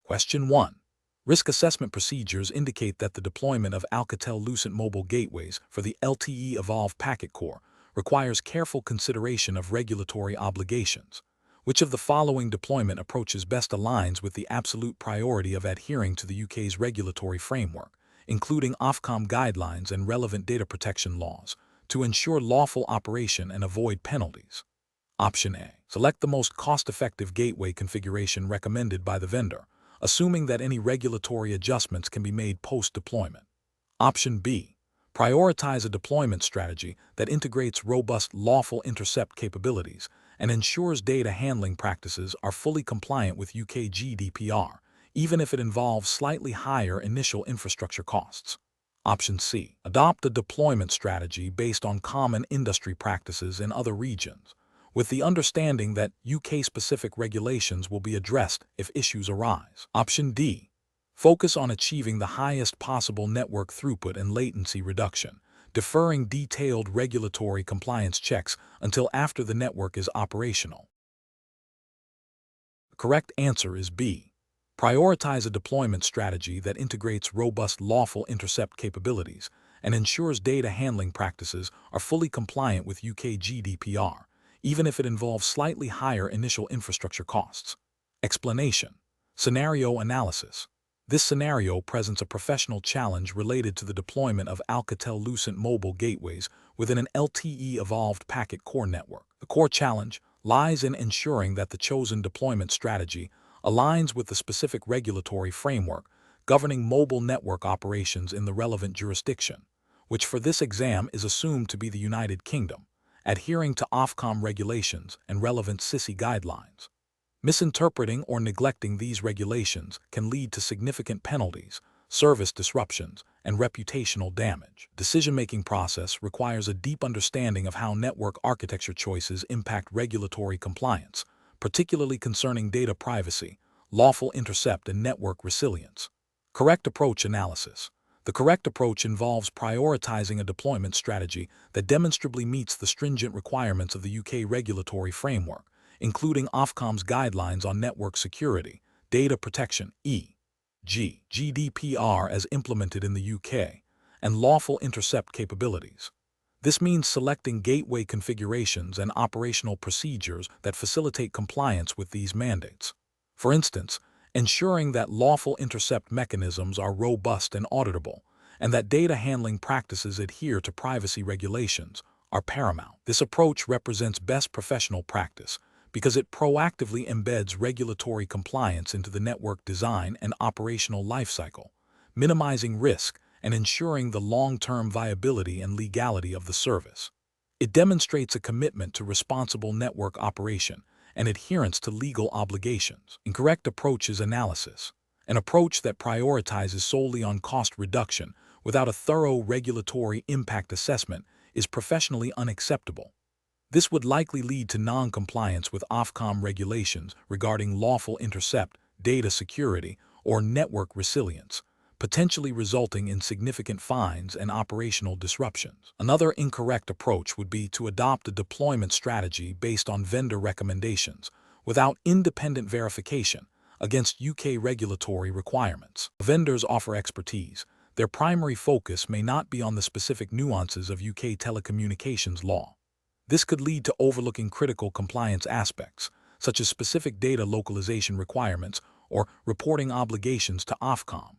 Question 1. Risk assessment procedures indicate that the deployment of Alcatel Lucent mobile gateways for the LTE Evolved Packet Core requires careful consideration of regulatory obligations. Which of the following deployment approaches best aligns with the absolute priority of adhering to the UK's regulatory framework, including Ofcom guidelines and relevant data protection laws, to ensure lawful operation and avoid penalties? Option A. Select the most cost-effective gateway configuration recommended by the vendor, assuming that any regulatory adjustments can be made post-deployment. Option B. Prioritize a deployment strategy that integrates robust lawful intercept capabilities and ensures data handling practices are fully compliant with UK GDPR, even if it involves slightly higher initial infrastructure costs. Option C. Adopt a deployment strategy based on common industry practices in other regions, with the understanding that UK-specific regulations will be addressed if issues arise. Option D. Focus on achieving the highest possible network throughput and latency reduction, deferring detailed regulatory compliance checks until after the network is operational. The correct answer is B. Prioritize a deployment strategy that integrates robust lawful intercept capabilities and ensures data handling practices are fully compliant with UK GDPR, even if it involves slightly higher initial infrastructure costs. Explanation. Scenario analysis. This scenario presents a professional challenge related to the deployment of Alcatel Lucent mobile gateways within an LTE Evolved Packet Core network. The core challenge lies in ensuring that the chosen deployment strategy aligns with the specific regulatory framework governing mobile network operations in the relevant jurisdiction, which for this exam is assumed to be the United Kingdom, adhering to Ofcom regulations and relevant SISI guidelines. Misinterpreting or neglecting these regulations can lead to significant penalties, service disruptions, and reputational damage. Decision-making process requires a deep understanding of how network architecture choices impact regulatory compliance, particularly concerning data privacy, lawful intercept, and network resilience. Correct approach analysis. The correct approach involves prioritizing a deployment strategy that demonstrably meets the stringent requirements of the UK regulatory framework, including Ofcom's guidelines on network security, data protection e.g. GDPR as implemented in the UK, and lawful intercept capabilities. This means selecting gateway configurations and operational procedures that facilitate compliance with these mandates. For instance, ensuring that lawful intercept mechanisms are robust and auditable, and that data handling practices adhere to privacy regulations, are paramount. This approach represents best professional practice because it proactively embeds regulatory compliance into the network design and operational lifecycle, minimizing risk and ensuring the long-term viability and legality of the service. It demonstrates a commitment to responsible network operation and adherence to legal obligations. Incorrect approach is analysis. An approach that prioritizes solely on cost reduction without a thorough regulatory impact assessment is professionally unacceptable. This would likely lead to non-compliance with Ofcom regulations regarding lawful intercept, data security, or network resilience, potentially resulting in significant fines and operational disruptions. Another incorrect approach would be to adopt a deployment strategy based on vendor recommendations, without independent verification against UK regulatory requirements. Vendors offer expertise. Their primary focus may not be on the specific nuances of UK telecommunications law. This could lead to overlooking critical compliance aspects, such as specific data localization requirements or reporting obligations to Ofcom.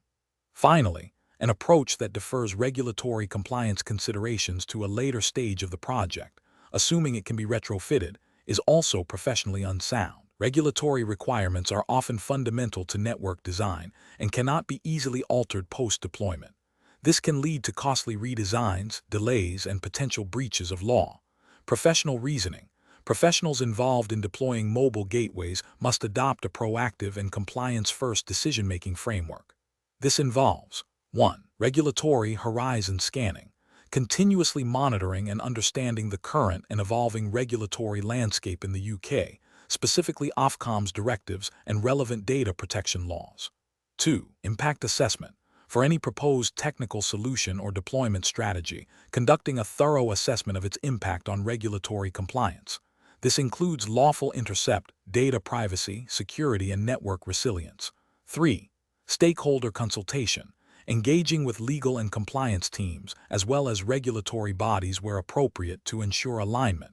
Finally, an approach that defers regulatory compliance considerations to a later stage of the project, assuming it can be retrofitted, is also professionally unsound. Regulatory requirements are often fundamental to network design and cannot be easily altered post-deployment. This can lead to costly redesigns, delays, and potential breaches of law. Professional reasoning. Professionals involved in deploying mobile gateways must adopt a proactive and compliance-first decision-making framework. This involves 1. Regulatory horizon scanning, continuously monitoring and understanding the current and evolving regulatory landscape in the UK, specifically Ofcom's directives and relevant data protection laws. 2. Impact assessment. For any proposed technical solution or deployment strategy, conducting a thorough assessment of its impact on regulatory compliance. This includes lawful intercept, data privacy, security, and network resilience. 3. Stakeholder consultation, engaging with legal and compliance teams as well as regulatory bodies where appropriate to ensure alignment.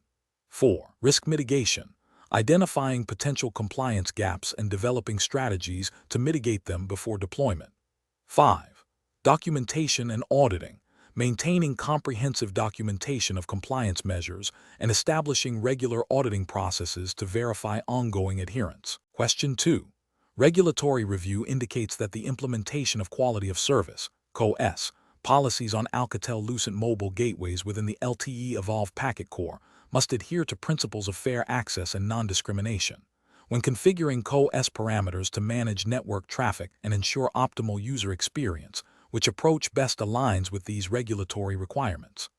4. Risk mitigation, identifying potential compliance gaps and developing strategies to mitigate them before deployment. 5. Documentation and auditing, maintaining comprehensive documentation of compliance measures and establishing regular auditing processes to verify ongoing adherence. Question 2. Regulatory review indicates that the implementation of quality of service (QoS) policies on Alcatel Lucent mobile gateways within the LTE Evolved Packet Core must adhere to principles of fair access and non-discrimination. When configuring QoS parameters to manage network traffic and ensure optimal user experience, which approach best aligns with these regulatory requirements?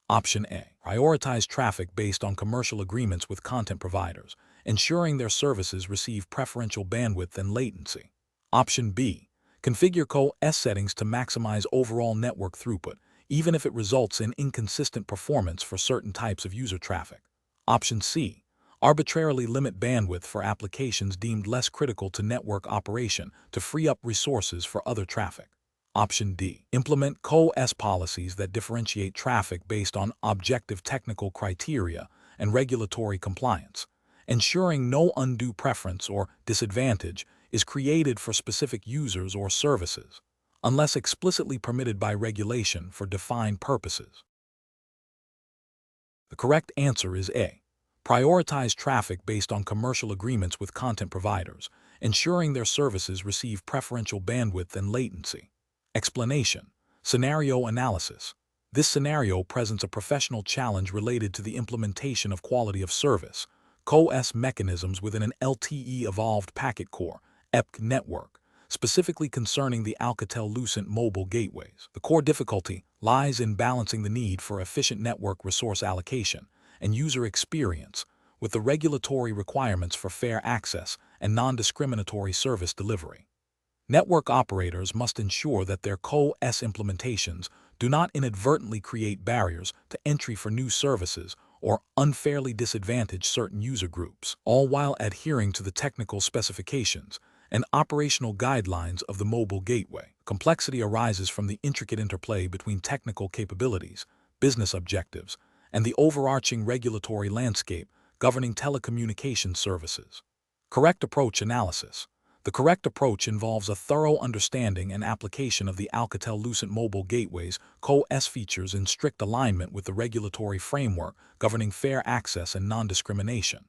Option A. Prioritize traffic based on commercial agreements with content providers, ensuring their services receive preferential bandwidth and latency. Option B. Configure QoS settings to maximize overall network throughput, even if it results in inconsistent performance for certain types of user traffic. Option C. Arbitrarily limit bandwidth for applications deemed less critical to network operation to free up resources for other traffic. Option D. Implement QoS policies that differentiate traffic based on objective technical criteria and regulatory compliance, ensuring no undue preference or disadvantage is created for specific users or services, unless explicitly permitted by regulation for defined purposes. The correct answer is A. Prioritize traffic based on commercial agreements with content providers, ensuring their services receive preferential bandwidth and latency. Explanation. Scenario analysis. This scenario presents a professional challenge related to the implementation of quality of service (QoS) mechanisms within an LTE Evolved Packet Core (EPC) network, specifically concerning the Alcatel Lucent mobile gateways. The core difficulty lies in balancing the need for efficient network resource allocation and user experience with the regulatory requirements for fair access and non-discriminatory service delivery. Network operators must ensure that their QoS implementations do not inadvertently create barriers to entry for new services or unfairly disadvantage certain user groups, all while adhering to the technical specifications and operational guidelines of the mobile gateway. Complexity arises from the intricate interplay between technical capabilities, business objectives, and the overarching regulatory landscape governing telecommunications services. Correct approach analysis. The correct approach involves a thorough understanding and application of the Alcatel Lucent mobile gateways QoS features in strict alignment with the regulatory framework governing fair access and non-discrimination.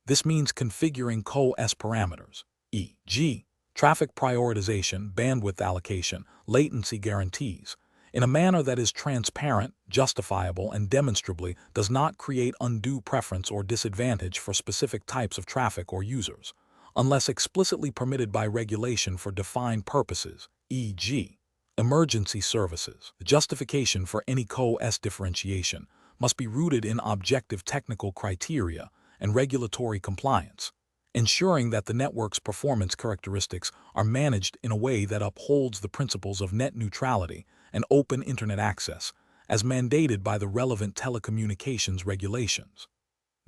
This means configuring QoS parameters, e.g., traffic prioritization, bandwidth allocation, latency guarantees, in a manner that is transparent, justifiable, and demonstrably does not create undue preference or disadvantage for specific types of traffic or users, unless explicitly permitted by regulation for defined purposes, e.g., emergency services. The justification for any QoS differentiation must be rooted in objective technical criteria and regulatory compliance, ensuring that the network's performance characteristics are managed in a way that upholds the principles of net neutrality and open internet access, as mandated by the relevant telecommunications regulations.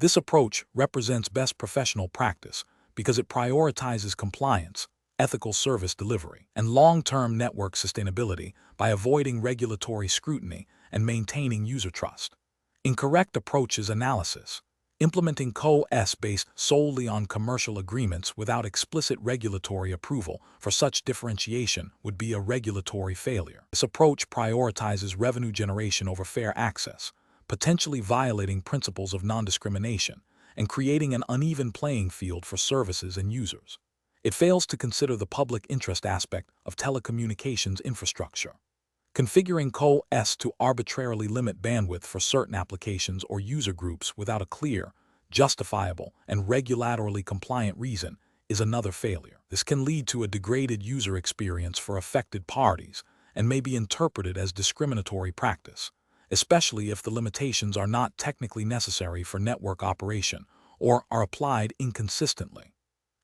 This approach represents best professional practice because it prioritizes compliance, ethical service delivery, and long-term network sustainability by avoiding regulatory scrutiny and maintaining user trust. Incorrect approaches analysis. Implementing QoS based solely on commercial agreements without explicit regulatory approval for such differentiation would be a regulatory failure. This approach prioritizes revenue generation over fair access, potentially violating principles of non-discrimination and creating an uneven playing field for services and users. It fails to consider the public interest aspect of telecommunications infrastructure. Configuring QoS to arbitrarily limit bandwidth for certain applications or user groups without a clear, justifiable, and regulatorily compliant reason is another failure. This can lead to a degraded user experience for affected parties and may be interpreted as discriminatory practice, especially if the limitations are not technically necessary for network operation or are applied inconsistently.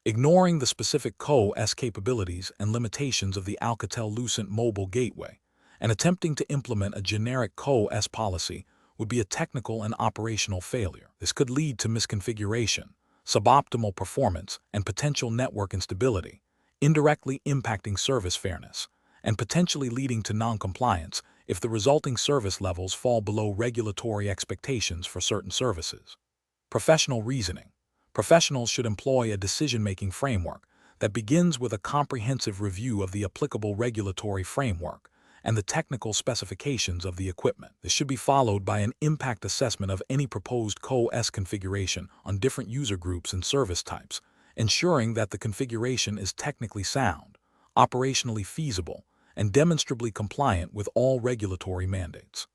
Ignoring the specific QoS capabilities and limitations of the Alcatel Lucent mobile gateway and attempting to implement a generic QoS policy would be a technical and operational failure. This could lead to misconfiguration, suboptimal performance, and potential network instability, indirectly impacting service fairness, and potentially leading to non-compliance if the resulting service levels fall below regulatory expectations for certain services. Professional reasoning. Professionals should employ a decision-making framework that begins with a comprehensive review of the applicable regulatory framework and the technical specifications of the equipment. This should be followed by an impact assessment of any proposed CoS configuration on different user groups and service types, ensuring that the configuration is technically sound, operationally feasible, and demonstrably compliant with all regulatory mandates.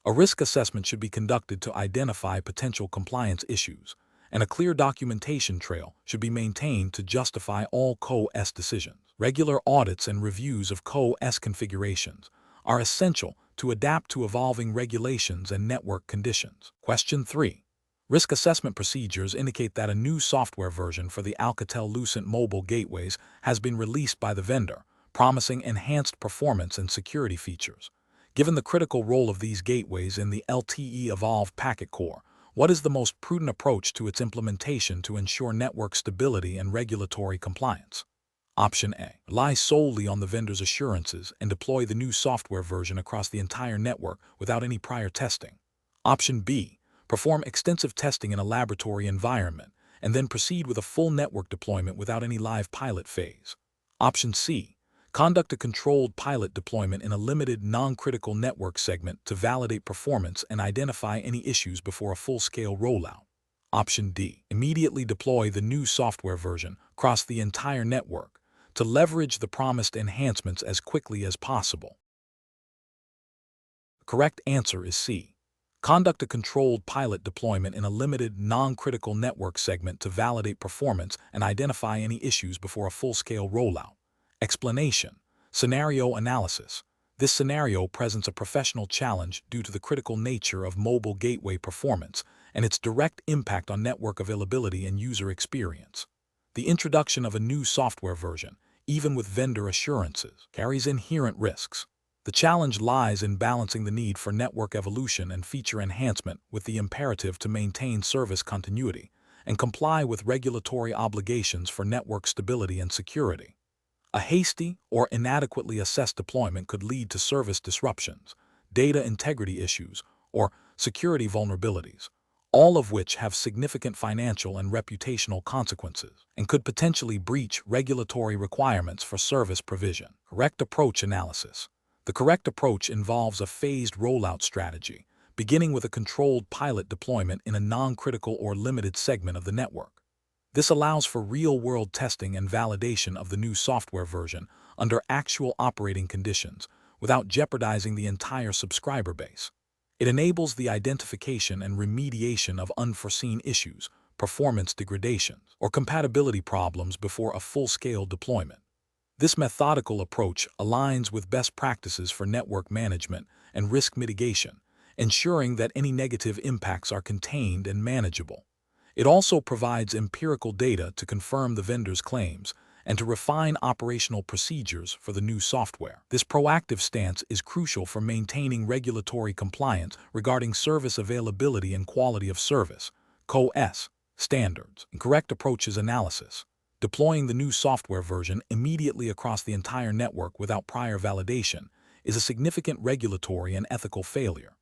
A risk assessment should be conducted to identify potential compliance issues, and a clear documentation trail should be maintained to justify all CoS decisions. Regular audits and reviews of CoS configurations are essential to adapt to evolving regulations and network conditions. Question 3. Risk assessment procedures indicate that a new software version for the Alcatel Lucent mobile gateways has been released by the vendor, promising enhanced performance and security features. Given the critical role of these gateways in the LTE Evolved Packet Core, what is the most prudent approach to its implementation to ensure network stability and regulatory compliance? Option A. Rely solely on the vendor's assurances and deploy the new software version across the entire network without any prior testing. Option B. Perform extensive testing in a laboratory environment and then proceed with a full network deployment without any live pilot phase. Option C. Conduct a controlled pilot deployment in a limited non-critical network segment to validate performance and identify any issues before a full-scale rollout. Option D. Immediately deploy the new software version across the entire network to leverage the promised enhancements as quickly as possible. The correct answer is C. Conduct a controlled pilot deployment in a limited non-critical network segment to validate performance and identify any issues before a full-scale rollout. Explanation. Scenario analysis. This scenario presents a professional challenge due to the critical nature of mobile gateway performance and its direct impact on network availability and user experience. The introduction of a new software version, even with vendor assurances, carries inherent risks. The challenge lies in balancing the need for network evolution and feature enhancement with the imperative to maintain service continuity and comply with regulatory obligations for network stability and security. A hasty or inadequately assessed deployment could lead to service disruptions, data integrity issues, or security vulnerabilities, all of which have significant financial and reputational consequences and could potentially breach regulatory requirements for service provision. Correct approach analysis. The correct approach involves a phased rollout strategy, beginning with a controlled pilot deployment in a non-critical or limited segment of the network. This allows for real-world testing and validation of the new software version under actual operating conditions without jeopardizing the entire subscriber base. It enables the identification and remediation of unforeseen issues, performance degradations, or compatibility problems before a full-scale deployment. This methodical approach aligns with best practices for network management and risk mitigation, ensuring that any negative impacts are contained and manageable. It also provides empirical data to confirm the vendor's claims and to refine operational procedures for the new software. This proactive stance is crucial for maintaining regulatory compliance regarding service availability and quality of service, CoS, standards. Correct approaches analysis. Deploying the new software version immediately across the entire network without prior validation is a significant regulatory and ethical failure.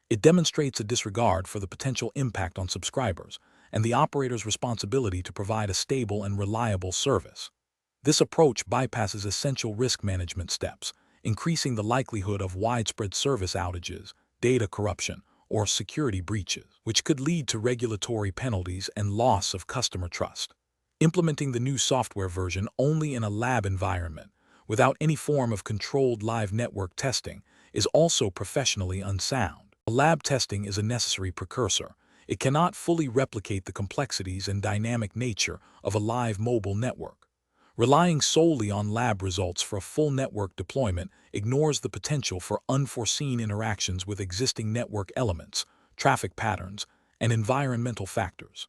It demonstrates a disregard for the potential impact on subscribers and the operator's responsibility to provide a stable and reliable service. This approach bypasses essential risk management steps, increasing the likelihood of widespread service outages, data corruption, or security breaches, which could lead to regulatory penalties and loss of customer trust. Implementing the new software version only in a lab environment, without any form of controlled live network testing, is also professionally unsound. Lab testing is a necessary precursor. It cannot fully replicate the complexities and dynamic nature of a live mobile network. Relying solely on lab results for a full network deployment ignores the potential for unforeseen interactions with existing network elements, traffic patterns, and environmental factors.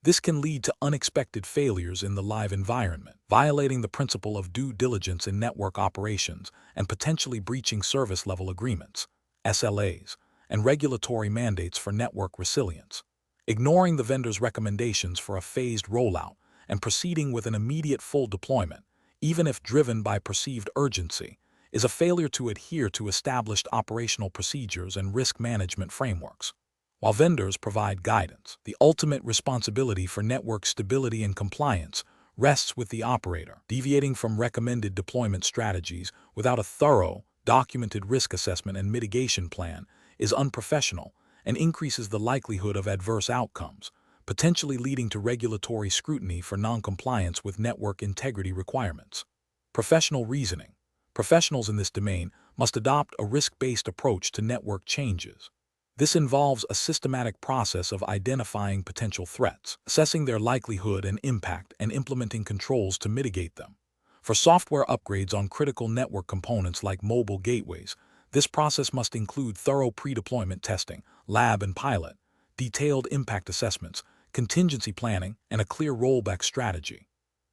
This can lead to unexpected failures in the live environment, violating the principle of due diligence in network operations and potentially breaching service-level agreements, SLAs, and regulatory mandates for network resilience. Ignoring the vendor's recommendations for a phased rollout and proceeding with an immediate full deployment, even if driven by perceived urgency, is a failure to adhere to established operational procedures and risk management frameworks. While vendors provide guidance, the ultimate responsibility for network stability and compliance rests with the operator. Deviating from recommended deployment strategies without a thorough, documented risk assessment and mitigation plan is unprofessional and increases the likelihood of adverse outcomes, potentially leading to regulatory scrutiny for noncompliance with network integrity requirements. Professional reasoning. Professionals in this domain must adopt a risk-based approach to network changes. This involves a systematic process of identifying potential threats, assessing their likelihood and impact, and implementing controls to mitigate them. For software upgrades on critical network components like mobile gateways, this process must include thorough pre-deployment testing, lab and pilot, detailed impact assessments, contingency planning, and a clear rollback strategy.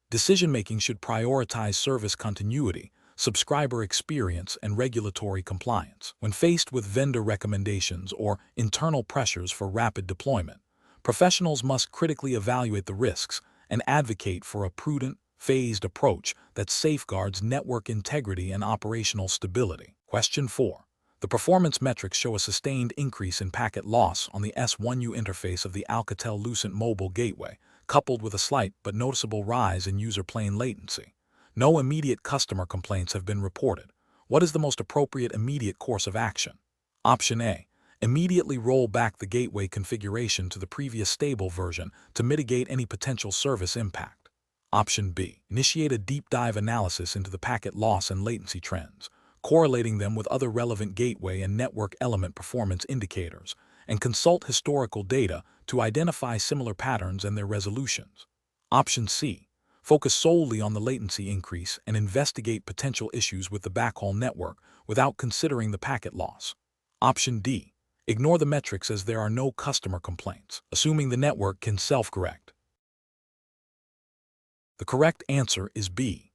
Decision-making should prioritize service continuity, subscriber experience, and regulatory compliance. When faced with vendor recommendations or internal pressures for rapid deployment, professionals must critically evaluate the risks and advocate for a prudent, phased approach that safeguards network integrity and operational stability. Question 4. The performance metrics show a sustained increase in packet loss on the S1U interface of the Alcatel Lucent mobile gateway, coupled with a slight but noticeable rise in user plane latency. No immediate customer complaints have been reported. What is the most appropriate immediate course of action? Option A. Immediately roll back the gateway configuration to the previous stable version to mitigate any potential service impact. Option B. Initiate a deep dive analysis into the packet loss and latency trends, correlating them with other relevant gateway and network element performance indicators, and consult historical data to identify similar patterns and their resolutions. Option C. Focus solely on the latency increase and investigate potential issues with the backhaul network without considering the packet loss. Option D. Ignore the metrics as there are no customer complaints, assuming the network can self-correct. The correct answer is B.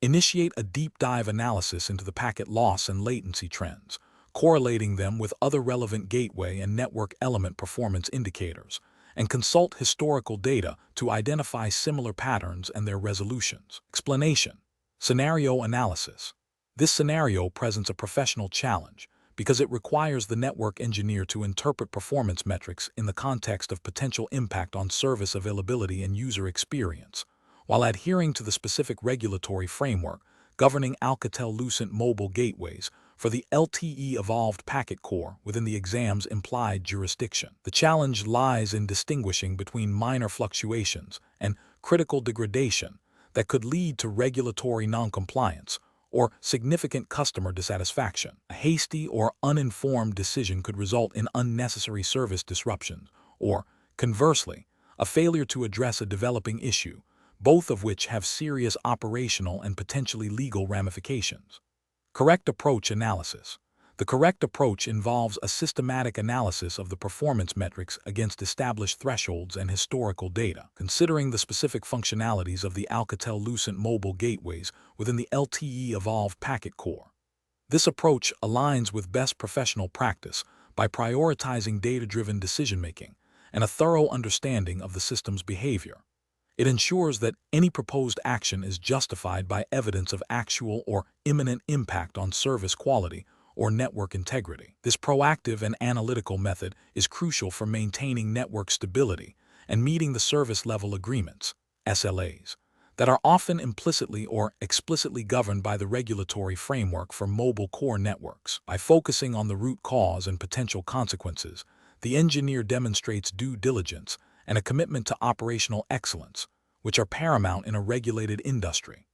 Initiate a deep dive analysis into the packet loss and latency trends, correlating them with other relevant gateway and network element performance indicators, and consult historical data to identify similar patterns and their resolutions. Explanation. Scenario analysis. This scenario presents a professional challenge because it requires the network engineer to interpret performance metrics in the context of potential impact on service availability and user experience, while adhering to the specific regulatory framework governing Alcatel Lucent mobile gateways for the LTE evolved packet core within the exam's implied jurisdiction. The challenge lies in distinguishing between minor fluctuations and critical degradation that could lead to regulatory noncompliance or significant customer dissatisfaction. A hasty or uninformed decision could result in unnecessary service disruptions, or, conversely, a failure to address a developing issue, both of which have serious operational and potentially legal ramifications. Correct approach analysis. The correct approach involves a systematic analysis of the performance metrics against established thresholds and historical data, considering the specific functionalities of the Alcatel Lucent mobile gateways within the LTE evolved packet core. This approach aligns with best professional practice by prioritizing data-driven decision-making and a thorough understanding of the system's behavior. It ensures that any proposed action is justified by evidence of actual or imminent impact on service quality or network integrity. This proactive and analytical method is crucial for maintaining network stability and meeting the service level agreements, SLAs, that are often implicitly or explicitly governed by the regulatory framework for mobile core networks. By focusing on the root cause and potential consequences, the engineer demonstrates due diligence and a commitment to operational excellence, which are paramount in a regulated industry.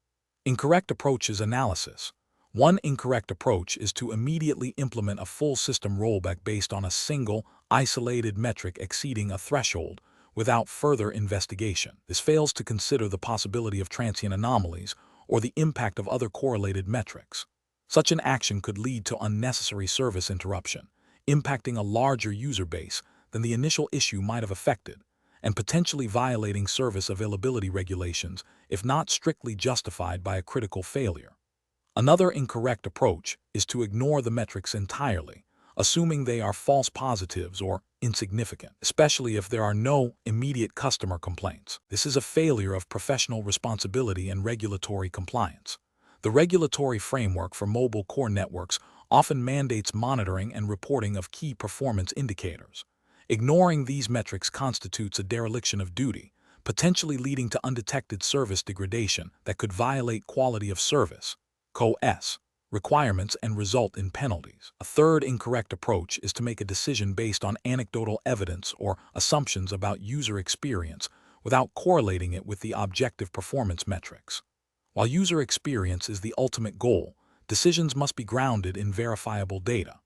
Incorrect approaches analysis. One incorrect approach is to immediately implement a full system rollback based on a single, isolated metric exceeding a threshold without further investigation. This fails to consider the possibility of transient anomalies or the impact of other correlated metrics. Such an action could lead to unnecessary service interruption, impacting a larger user base than the initial issue might have affected, and potentially violating service availability regulations if not strictly justified by a critical failure. Another incorrect approach is to ignore the metrics entirely, assuming they are false positives or insignificant, especially if there are no immediate customer complaints. This is a failure of professional responsibility and regulatory compliance. The regulatory framework for mobile core networks often mandates monitoring and reporting of key performance indicators. Ignoring these metrics constitutes a dereliction of duty, potentially leading to undetected service degradation that could violate quality of service (QoS) requirements and result in penalties. A third incorrect approach is to make a decision based on anecdotal evidence or assumptions about user experience without correlating it with the objective performance metrics. While user experience is the ultimate goal, decisions must be grounded in verifiable data.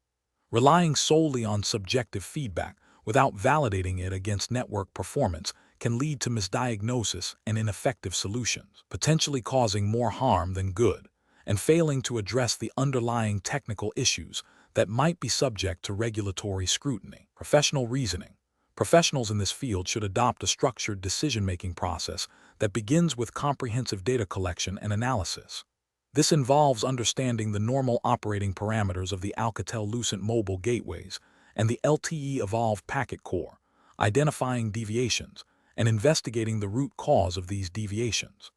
Relying solely on subjective feedback without validating it against network performance can lead to misdiagnosis and ineffective solutions, potentially causing more harm than good, and failing to address the underlying technical issues that might be subject to regulatory scrutiny. Professional reasoning. Professionals in this field should adopt a structured decision-making process that begins with comprehensive data collection and analysis. This involves understanding the normal operating parameters of the Alcatel Lucent mobile gateways and the LTE Evolve packet core, identifying deviations, and investigating the root cause of these deviations.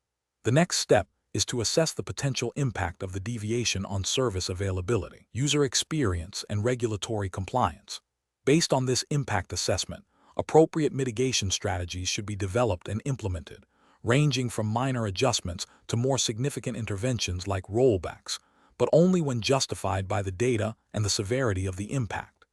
The next step is to assess the potential impact of the deviation on service availability, user experience, and regulatory compliance. Based on this impact assessment, appropriate mitigation strategies should be developed and implemented, ranging from minor adjustments to more significant interventions like rollbacks, but only when justified by the data and the severity of the impact.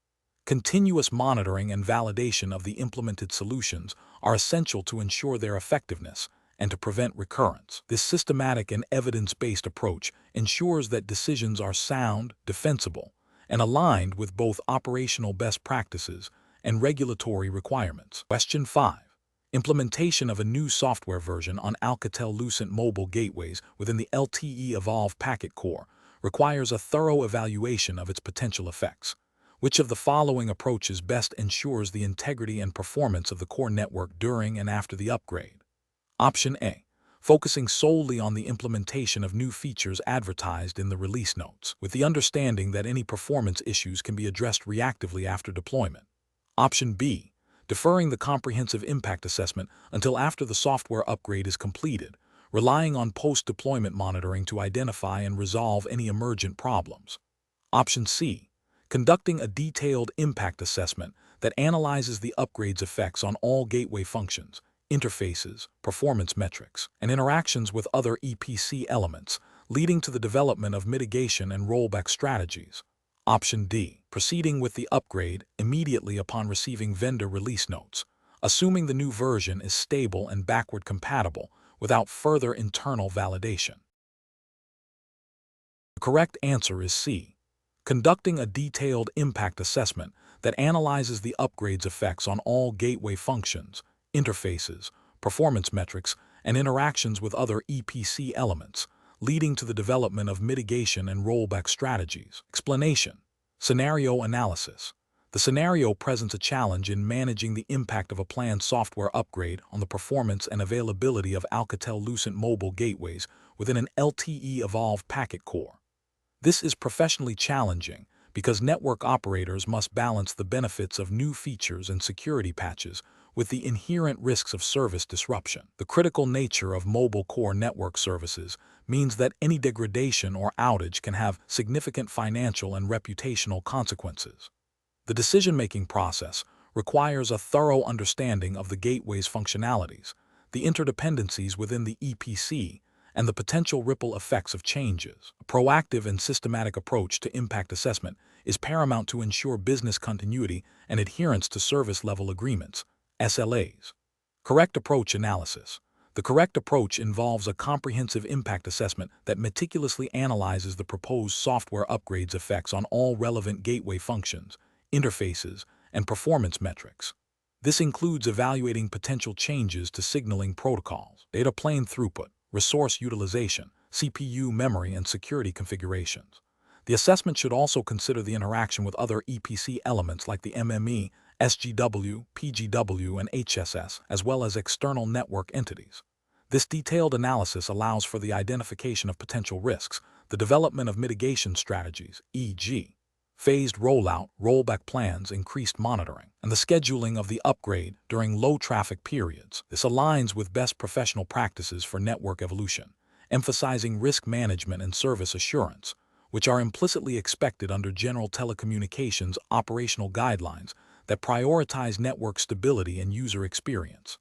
Continuous monitoring and validation of the implemented solutions are essential to ensure their effectiveness and to prevent recurrence. This systematic and evidence-based approach ensures that decisions are sound, defensible, and aligned with both operational best practices and regulatory requirements. Question 5. Implementation of a new software version on Alcatel Lucent mobile gateways within the LTE Evolve packet core requires a thorough evaluation of its potential effects. Which of the following approaches best ensures the integrity and performance of the core network during and after the upgrade? Option A. Focusing solely on the implementation of new features advertised in the release notes, with the understanding that any performance issues can be addressed reactively after deployment. Option B. Deferring the comprehensive impact assessment until after the software upgrade is completed, relying on post-deployment monitoring to identify and resolve any emergent problems. Option C. Conducting a detailed impact assessment that analyzes the upgrade's effects on all gateway functions, interfaces, performance metrics, and interactions with other EPC elements, leading to the development of mitigation and rollback strategies. Option D. Proceeding with the upgrade immediately upon receiving vendor release notes, assuming the new version is stable and backward compatible without further internal validation. The correct answer is C. Conducting a detailed impact assessment that analyzes the upgrade's effects on all gateway functions, interfaces, performance metrics, and interactions with other EPC elements, leading to the development of mitigation and rollback strategies. Explanation. Scenario analysis. The scenario presents a challenge in managing the impact of a planned software upgrade on the performance and availability of Alcatel Lucent mobile gateways within an LTE Evolve packet core. This is professionally challenging because network operators must balance the benefits of new features and security patches with the inherent risks of service disruption. The critical nature of mobile core network services means that any degradation or outage can have significant financial and reputational consequences. The decision-making process requires a thorough understanding of the gateway's functionalities, the interdependencies within the EPC, and the potential ripple effects of changes. A proactive and systematic approach to impact assessment is paramount to ensure business continuity and adherence to service-level agreements, SLAs. Correct approach analysis. The correct approach involves a comprehensive impact assessment that meticulously analyzes the proposed software upgrade's effects on all relevant gateway functions, interfaces, and performance metrics. This includes evaluating potential changes to signaling protocols, data plane throughput, resource utilization, CPU memory, and security configurations. The assessment should also consider the interaction with other EPC elements like the MME, SGW, PGW, and HSS, as well as external network entities. This detailed analysis allows for the identification of potential risks, the development of mitigation strategies, e.g., phased rollout, rollback plans, increased monitoring, and the scheduling of the upgrade during low-traffic periods. This aligns with best professional practices for network evolution, emphasizing risk management and service assurance, which are implicitly expected under general telecommunications operational guidelines that prioritize network stability and user experience.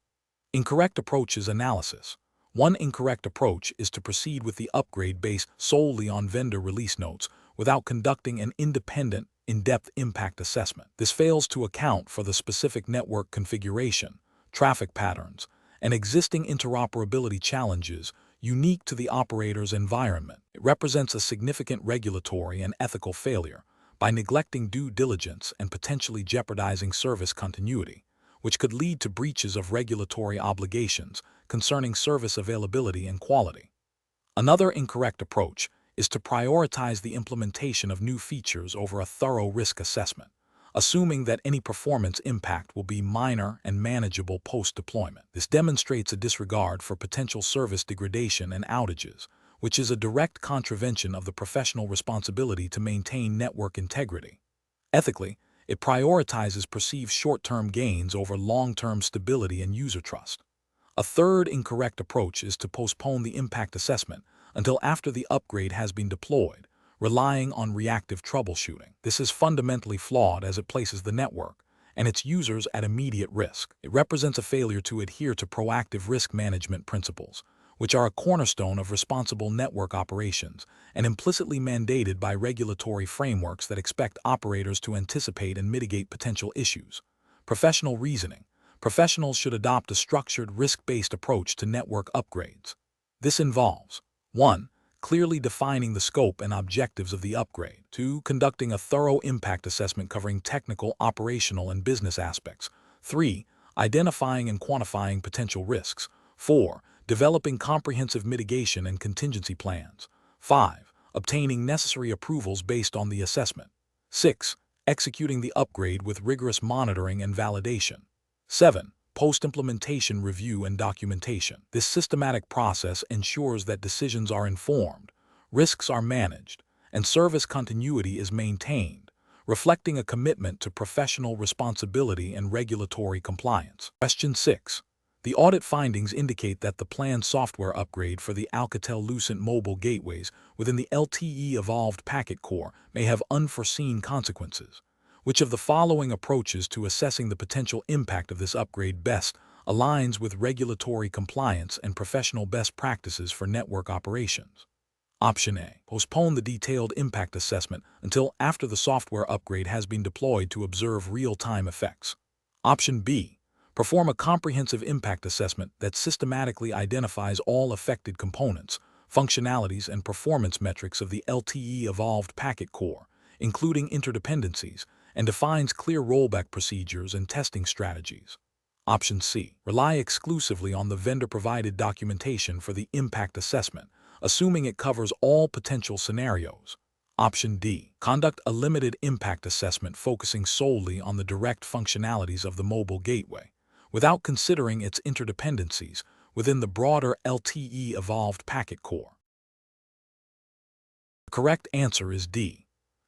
Incorrect approaches analysis. One incorrect approach is to proceed with the upgrade based solely on vendor release notes without conducting an independent, in-depth impact assessment. This fails to account for the specific network configuration, traffic patterns, and existing interoperability challenges unique to the operator's environment. It represents a significant regulatory and ethical failure by neglecting due diligence and potentially jeopardizing service continuity, which could lead to breaches of regulatory obligations concerning service availability and quality. Another incorrect approach is to prioritize the implementation of new features over a thorough risk assessment, assuming that any performance impact will be minor and manageable post-deployment. This demonstrates a disregard for potential service degradation and outages, which is a direct contravention of the professional responsibility to maintain network integrity. Ethically, it prioritizes perceived short-term gains over long-term stability and user trust. A third incorrect approach is to postpone the impact assessment until after the upgrade has been deployed, relying on reactive troubleshooting. This is fundamentally flawed as it places the network and its users at immediate risk. It represents a failure to adhere to proactive risk management principles, which are a cornerstone of responsible network operations and implicitly mandated by regulatory frameworks that expect operators to anticipate and mitigate potential issues. Professional reasoning. Professionals should adopt a structured, risk-based approach to network upgrades. This involves 1. Clearly defining the scope and objectives of the upgrade. 2. Conducting a thorough impact assessment covering technical, operational, and business aspects. 3. Identifying and quantifying potential risks. 4. Developing comprehensive mitigation and contingency plans. 5. Obtaining necessary approvals based on the assessment. 6. Executing the upgrade with rigorous monitoring and validation. 7. Post-implementation review and documentation. This systematic process ensures that decisions are informed, risks are managed, and service continuity is maintained, reflecting a commitment to professional responsibility and regulatory compliance. Question 6. The audit findings indicate that the planned software upgrade for the Alcatel Lucent mobile gateways within the LTE Evolved Packet Core may have unforeseen consequences. Which of the following approaches to assessing the potential impact of this upgrade best aligns with regulatory compliance and professional best practices for network operations? Option A. Postpone the detailed impact assessment until after the software upgrade has been deployed to observe real-time effects. Option B. Perform a comprehensive impact assessment that systematically identifies all affected components, functionalities, and performance metrics of the LTE Evolved Packet Core, including interdependencies, and defines clear rollback procedures and testing strategies. Option C. Rely exclusively on the vendor-provided documentation for the impact assessment, assuming it covers all potential scenarios. Option D. Conduct a limited impact assessment focusing solely on the direct functionalities of the mobile gateway, without considering its interdependencies within the broader LTE Evolved Packet Core. The correct answer is D.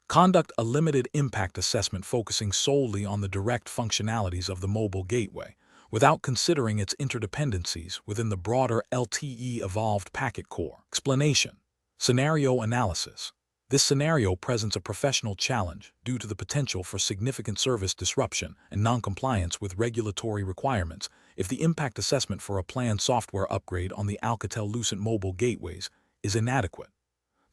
Conduct a limited impact assessment focusing solely on the direct functionalities of the mobile gateway, without considering its interdependencies within the broader LTE Evolved Packet Core. Explanation. Scenario analysis. This scenario presents a professional challenge due to the potential for significant service disruption and non-compliance with regulatory requirements if the impact assessment for a planned software upgrade on the Alcatel Lucent mobile gateways is inadequate.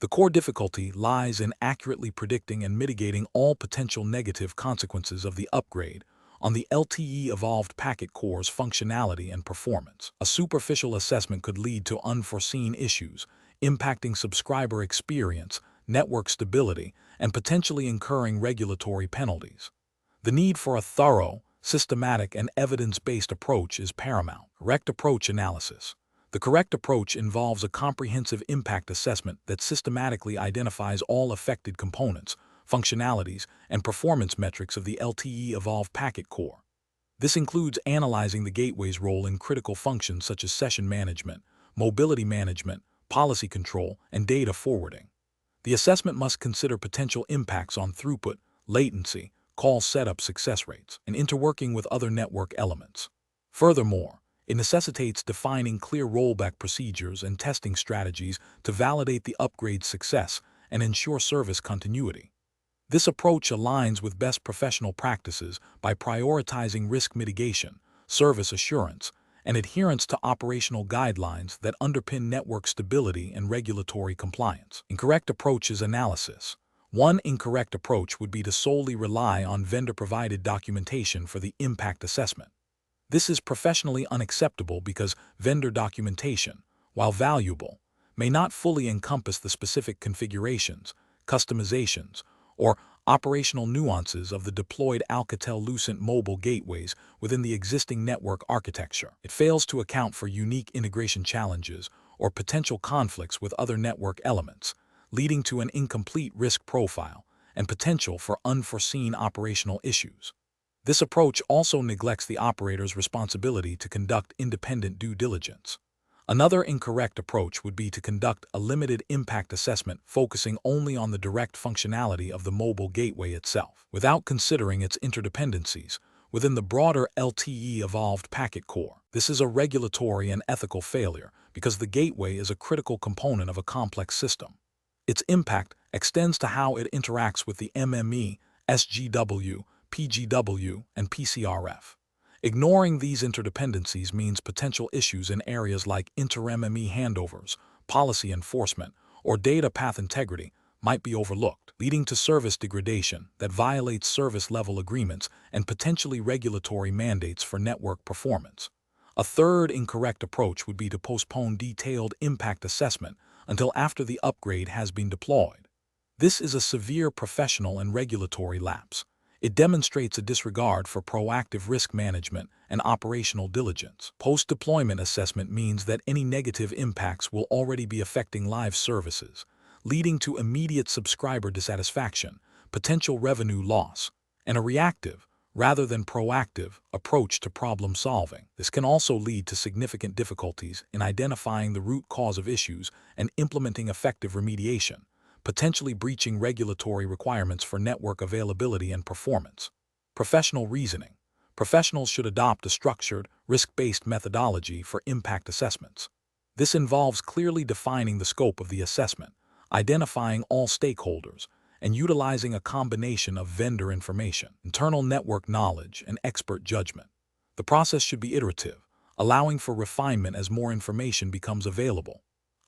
The core difficulty lies in accurately predicting and mitigating all potential negative consequences of the upgrade on the LTE Evolved Packet Core's functionality and performance. A superficial assessment could lead to unforeseen issues, impacting subscriber experience, network stability, and potentially incurring regulatory penalties. The need for a thorough, systematic, and evidence-based approach is paramount. Correct approach analysis. The correct approach involves a comprehensive impact assessment that systematically identifies all affected components, functionalities, and performance metrics of the LTE Evolved Packet Core. This includes analyzing the gateway's role in critical functions such as session management, mobility management, policy control, and data forwarding. The assessment must consider potential impacts on throughput, latency, call setup success rates, and interworking with other network elements. Furthermore, it necessitates defining clear rollback procedures and testing strategies to validate the upgrade's success and ensure service continuity. This approach aligns with best professional practices by prioritizing risk mitigation, service assurance, and adherence to operational guidelines that underpin network stability and regulatory compliance. Incorrect approach is analysis. One incorrect approach would be to solely rely on vendor-provided documentation for the impact assessment. This is professionally unacceptable because vendor documentation, while valuable, may not fully encompass the specific configurations, customizations, or operational nuances of the deployed Alcatel Lucent mobile gateways within the existing network architecture. It fails to account for unique integration challenges or potential conflicts with other network elements, leading to an incomplete risk profile and potential for unforeseen operational issues. This approach also neglects the operator's responsibility to conduct independent due diligence. Another incorrect approach would be to conduct a limited impact assessment focusing only on the direct functionality of the mobile gateway itself, without considering its interdependencies within the broader LTE evolved packet core. This is a regulatory and ethical failure because the gateway is a critical component of a complex system. Its impact extends to how it interacts with the MME, SGW, PGW, and PCRF. Ignoring these interdependencies means potential issues in areas like inter-MME handovers, policy enforcement, or data path integrity might be overlooked, leading to service degradation that violates service-level agreements and potentially regulatory mandates for network performance. A third incorrect approach would be to postpone detailed impact assessment until after the upgrade has been deployed. This is a severe professional and regulatory lapse. It demonstrates a disregard for proactive risk management and operational diligence. Post-deployment assessment means that any negative impacts will already be affecting live services, leading to immediate subscriber dissatisfaction, potential revenue loss, and a reactive, rather than proactive, approach to problem solving. This can also lead to significant difficulties in identifying the root cause of issues and implementing effective remediation, potentially breaching regulatory requirements for network availability and performance. Professional reasoning. Professionals should adopt a structured, risk-based methodology for impact assessments. This involves clearly defining the scope of the assessment, identifying all stakeholders, and utilizing a combination of vendor information, internal network knowledge, and expert judgment. The process should be iterative, allowing for refinement as more information becomes available.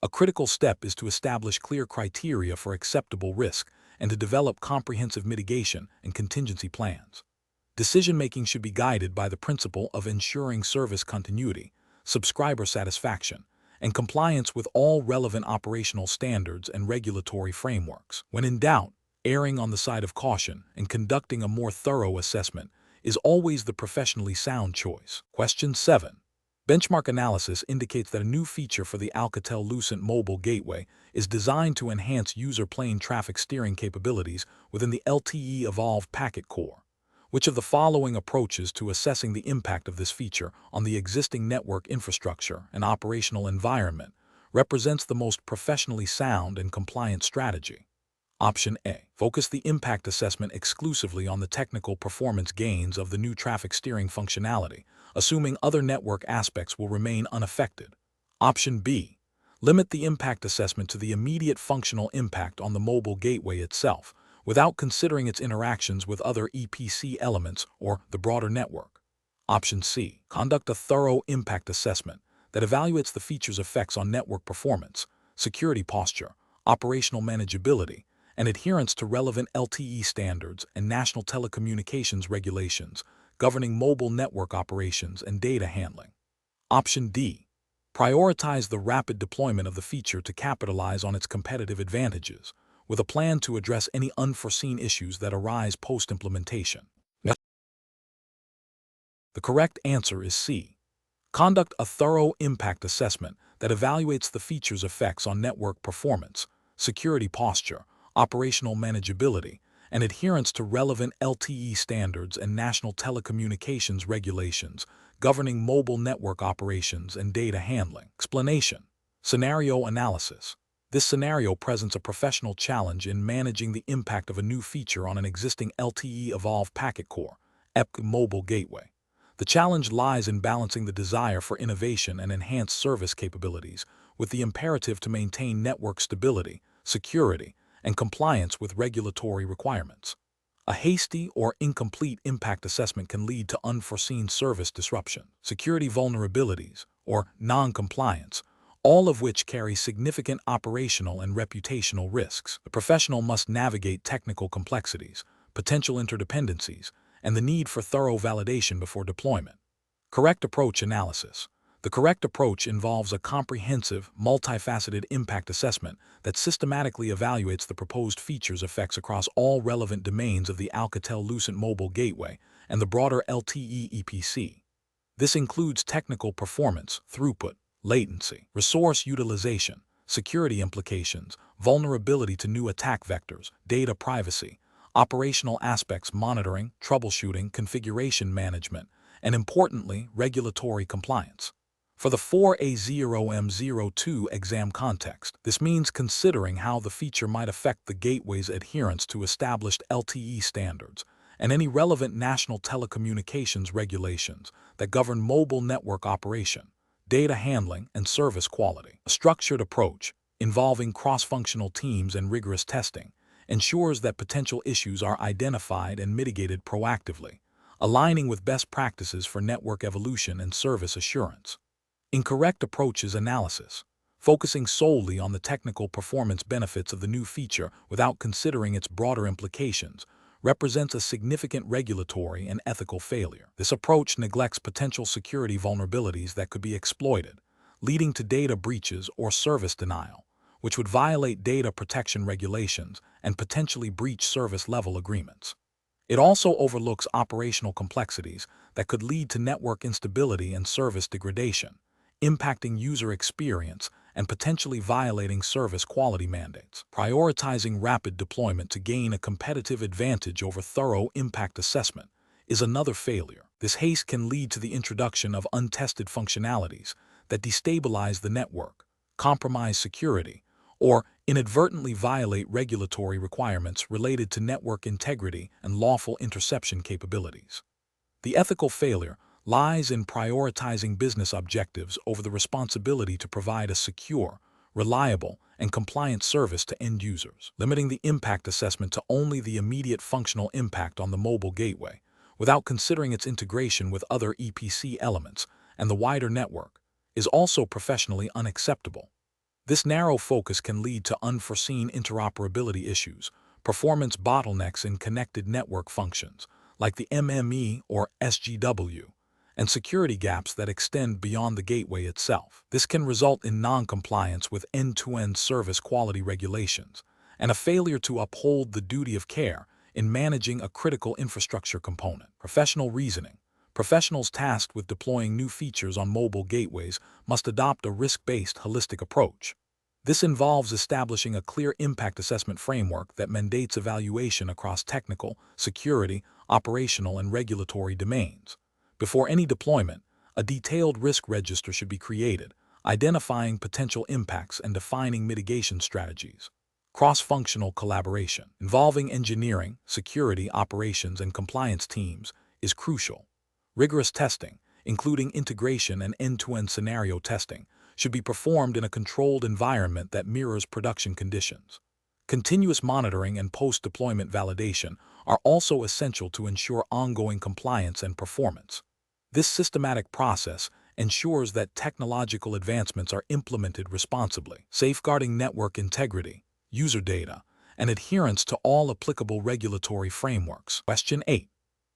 A critical step is to establish clear criteria for acceptable risk and to develop comprehensive mitigation and contingency plans. Decision-making should be guided by the principle of ensuring service continuity, subscriber satisfaction, and compliance with all relevant operational standards and regulatory frameworks. When in doubt, erring on the side of caution and conducting a more thorough assessment is always the professionally sound choice. Question 7. Benchmark analysis indicates that a new feature for the Alcatel Lucent mobile gateway is designed to enhance user plane traffic steering capabilities within the LTE evolved packet core. Which of the following approaches to assessing the impact of this feature on the existing network infrastructure and operational environment represents the most professionally sound and compliant strategy? Option A. Focus the impact assessment exclusively on the technical performance gains of the new traffic steering functionality, assuming other network aspects will remain unaffected. Option B. Limit the impact assessment to the immediate functional impact on the mobile gateway itself, without considering its interactions with other EPC elements or the broader network. Option C. Conduct a thorough impact assessment that evaluates the feature's effects on network performance, security posture, operational manageability, and adherence to relevant LTE standards and national telecommunications regulations governing mobile network operations and data handling. Option D. Prioritize the rapid deployment of the feature to capitalize on its competitive advantages, with a plan to address any unforeseen issues that arise post-implementation. The correct answer is C. Conduct a thorough impact assessment that evaluates the feature's effects on network performance, security posture, operational manageability, and adherence to relevant LTE standards and national telecommunications regulations governing mobile network operations and data handling. Explanation. Scenario analysis. This scenario presents a professional challenge in managing the impact of a new feature on an existing LTE Evolve packet core, EP mobile gateway. The challenge lies in balancing the desire for innovation and enhanced service capabilities with the imperative to maintain network stability, security, and compliance with regulatory requirements. A hasty or incomplete impact assessment can lead to unforeseen service disruption, security vulnerabilities, or non-compliance, all of which carry significant operational and reputational risks. The professional must navigate technical complexities, potential interdependencies, and the need for thorough validation before deployment. Correct approach analysis. The correct approach involves a comprehensive, multifaceted impact assessment that systematically evaluates the proposed features' effects across all relevant domains of the Alcatel Lucent mobile gateway and the broader LTE EPC. This includes technical performance, throughput, latency, resource utilization, security implications, vulnerability to new attack vectors, data privacy, operational aspects monitoring, troubleshooting, configuration management, and importantly, regulatory compliance. For the 4A0M02 exam context, this means considering how the feature might affect the gateway's adherence to established LTE standards and any relevant national telecommunications regulations that govern mobile network operation, data handling, and service quality. A structured approach, involving cross-functional teams and rigorous testing, ensures that potential issues are identified and mitigated proactively, aligning with best practices for network evolution and service assurance. Incorrect approaches analysis, focusing solely on the technical performance benefits of the new feature without considering its broader implications, represents a significant regulatory and ethical failure. This approach neglects potential security vulnerabilities that could be exploited, leading to data breaches or service denial, which would violate data protection regulations and potentially breach service-level agreements. It also overlooks operational complexities that could lead to network instability and service degradation, impacting user experience and potentially violating service quality mandates. Prioritizing rapid deployment to gain a competitive advantage over thorough impact assessment is another failure. This haste can lead to the introduction of untested functionalities that destabilize the network, compromise security, or inadvertently violate regulatory requirements related to network integrity and lawful interception capabilities. The ethical failure lies in prioritizing business objectives over the responsibility to provide a secure, reliable, and compliant service to end users. Limiting the impact assessment to only the immediate functional impact on the mobile gateway, without considering its integration with other EPC elements and the wider network, is also professionally unacceptable. This narrow focus can lead to unforeseen interoperability issues, performance bottlenecks in connected network functions, like the MME or SGW, and security gaps that extend beyond the gateway itself. This can result in non-compliance with end-to-end service quality regulations and a failure to uphold the duty of care in managing a critical infrastructure component. Professional reasoning. Professionals tasked with deploying new features on mobile gateways must adopt a risk-based, holistic approach. This involves establishing a clear impact assessment framework that mandates evaluation across technical, security, operational, and regulatory domains. Before any deployment, a detailed risk register should be created, identifying potential impacts and defining mitigation strategies. Cross-functional collaboration, involving engineering, security, operations, and compliance teams, is crucial. Rigorous testing, including integration and end-to-end scenario testing, should be performed in a controlled environment that mirrors production conditions. Continuous monitoring and post-deployment validation are also essential to ensure ongoing compliance and performance. This systematic process ensures that technological advancements are implemented responsibly, safeguarding network integrity, user data, and adherence to all applicable regulatory frameworks. Question 8.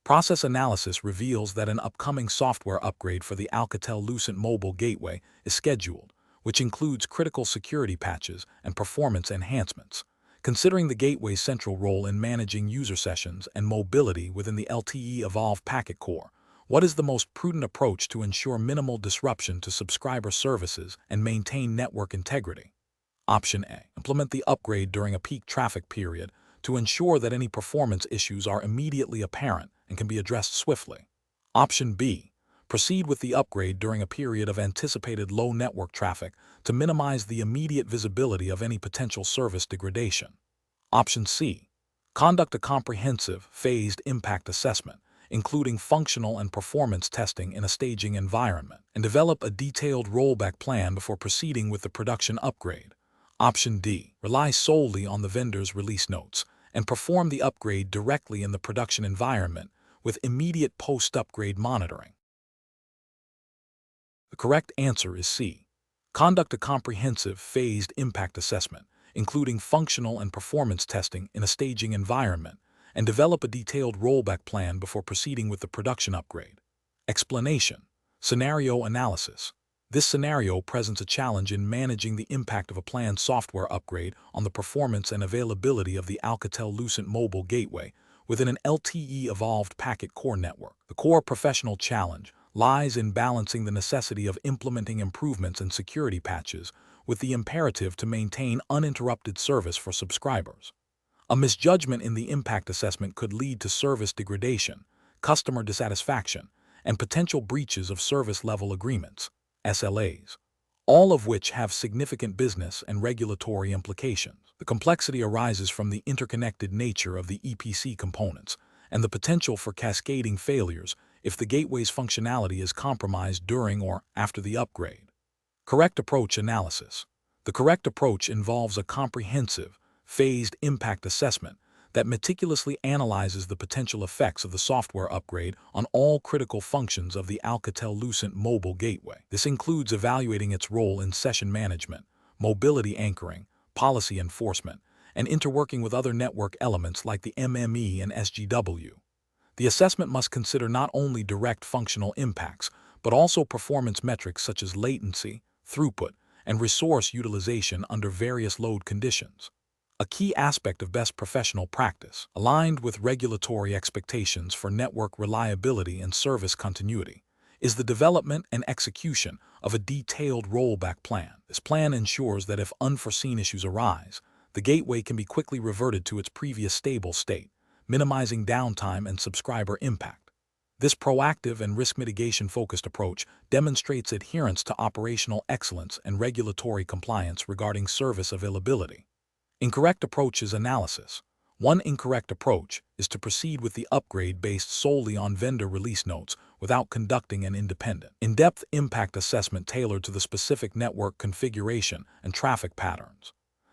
Process analysis reveals that an upcoming software upgrade for the Alcatel Lucent mobile gateway is scheduled, which includes critical security patches and performance enhancements. Considering the gateway's central role in managing user sessions and mobility within the LTE Evolve packet core, what is the most prudent approach to ensure minimal disruption to subscriber services and maintain network integrity? Option A. Implement the upgrade during a peak traffic period to ensure that any performance issues are immediately apparent and can be addressed swiftly. Option B. Proceed with the upgrade during a period of anticipated low network traffic to minimize the immediate visibility of any potential service degradation. Option C. Conduct a comprehensive, phased impact assessment, including functional and performance testing in a staging environment, and develop a detailed rollback plan before proceeding with the production upgrade. Option D. Rely solely on the vendor's release notes and perform the upgrade directly in the production environment with immediate post-upgrade monitoring. The correct answer is C. Conduct a comprehensive, phased impact assessment, including functional and performance testing in a staging environment, and develop a detailed rollback plan before proceeding with the production upgrade. Explanation. Scenario analysis. This scenario presents a challenge in managing the impact of a planned software upgrade on the performance and availability of the Alcatel Lucent mobile gateway within an LTE evolved packet core network. The core professional challenge lies in balancing the necessity of implementing improvements and security patches with the imperative to maintain uninterrupted service for subscribers. A misjudgment in the impact assessment could lead to service degradation, customer dissatisfaction, and potential breaches of service level agreements, SLAs, all of which have significant business and regulatory implications. The complexity arises from the interconnected nature of the EPC components and the potential for cascading failures if the gateway's functionality is compromised during or after the upgrade. Correct approach analysis. The correct approach involves a comprehensive, phased impact assessment that meticulously analyzes the potential effects of the software upgrade on all critical functions of the Alcatel Lucent mobile gateway. This includes evaluating its role in session management, mobility anchoring, policy enforcement, and interworking with other network elements like the MME and SGW. The assessment must consider not only direct functional impacts, but also performance metrics such as latency, throughput, and resource utilization under various load conditions. A key aspect of best professional practice, aligned with regulatory expectations for network reliability and service continuity, is the development and execution of a detailed rollback plan. This plan ensures that if unforeseen issues arise, the gateway can be quickly reverted to its previous stable state, minimizing downtime and subscriber impact. This proactive and risk mitigation-focused approach demonstrates adherence to operational excellence and regulatory compliance regarding service availability. Incorrect approaches analysis. One incorrect approach is to proceed with the upgrade based solely on vendor release notes without conducting an independent, in-depth impact assessment tailored to the specific network configuration and traffic patterns.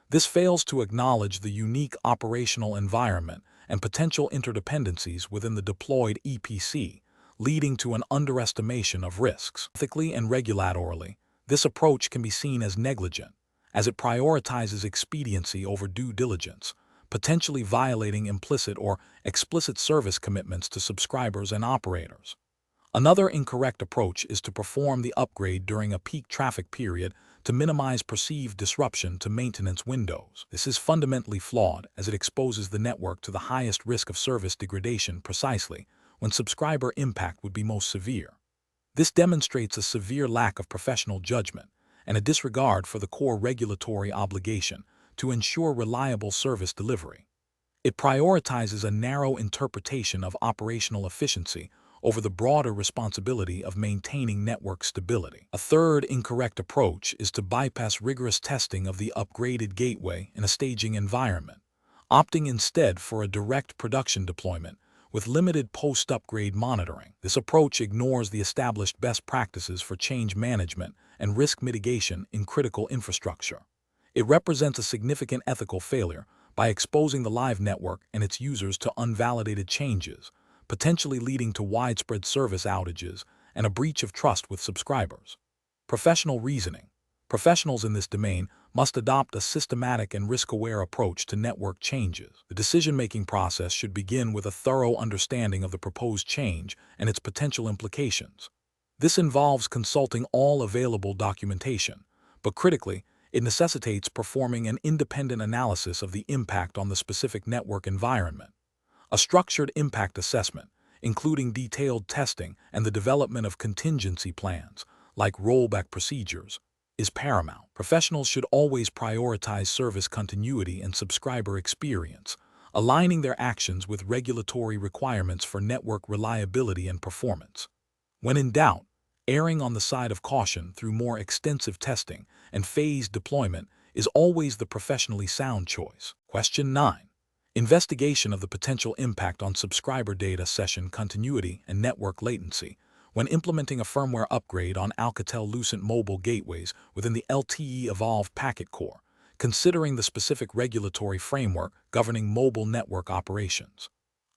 This fails to acknowledge the unique operational environment and potential interdependencies within the deployed EPC, leading to an underestimation of risks. Ethically and regulatorily, this approach can be seen as negligent, as it prioritizes expediency over due diligence, potentially violating implicit or explicit service commitments to subscribers and operators. Another incorrect approach is to perform the upgrade during a peak traffic period to minimize perceived disruption to maintenance windows. This is fundamentally flawed as it exposes the network to the highest risk of service degradation precisely when subscriber impact would be most severe. This demonstrates a severe lack of professional judgment and a disregard for the core regulatory obligation to ensure reliable service delivery. It prioritizes a narrow interpretation of operational efficiency over the broader responsibility of maintaining network stability. A third incorrect approach is to bypass rigorous testing of the upgraded gateway in a staging environment, opting instead for a direct production deployment with limited post-upgrade monitoring. This approach ignores the established best practices for change management and risk mitigation in critical infrastructure. It represents a significant ethical failure by exposing the live network and its users to unvalidated changes, potentially leading to widespread service outages and a breach of trust with subscribers. Professional reasoning. Professionals in this domain must adopt a systematic and risk-aware approach to network changes. The decision-making process should begin with a thorough understanding of the proposed change and its potential implications. This involves consulting all available documentation, but critically, it necessitates performing an independent analysis of the impact on the specific network environment. A structured impact assessment, including detailed testing and the development of contingency plans, like rollback procedures, is paramount. Professionals should always prioritize service continuity and subscriber experience, aligning their actions with regulatory requirements for network reliability and performance. When in doubt, erring on the side of caution through more extensive testing and phased deployment is always the professionally sound choice. Question 9. Investigation of the potential impact on subscriber data session continuity and network latency when implementing a firmware upgrade on Alcatel Lucent mobile gateways within the LTE Evolved packet core, considering the specific regulatory framework governing mobile network operations.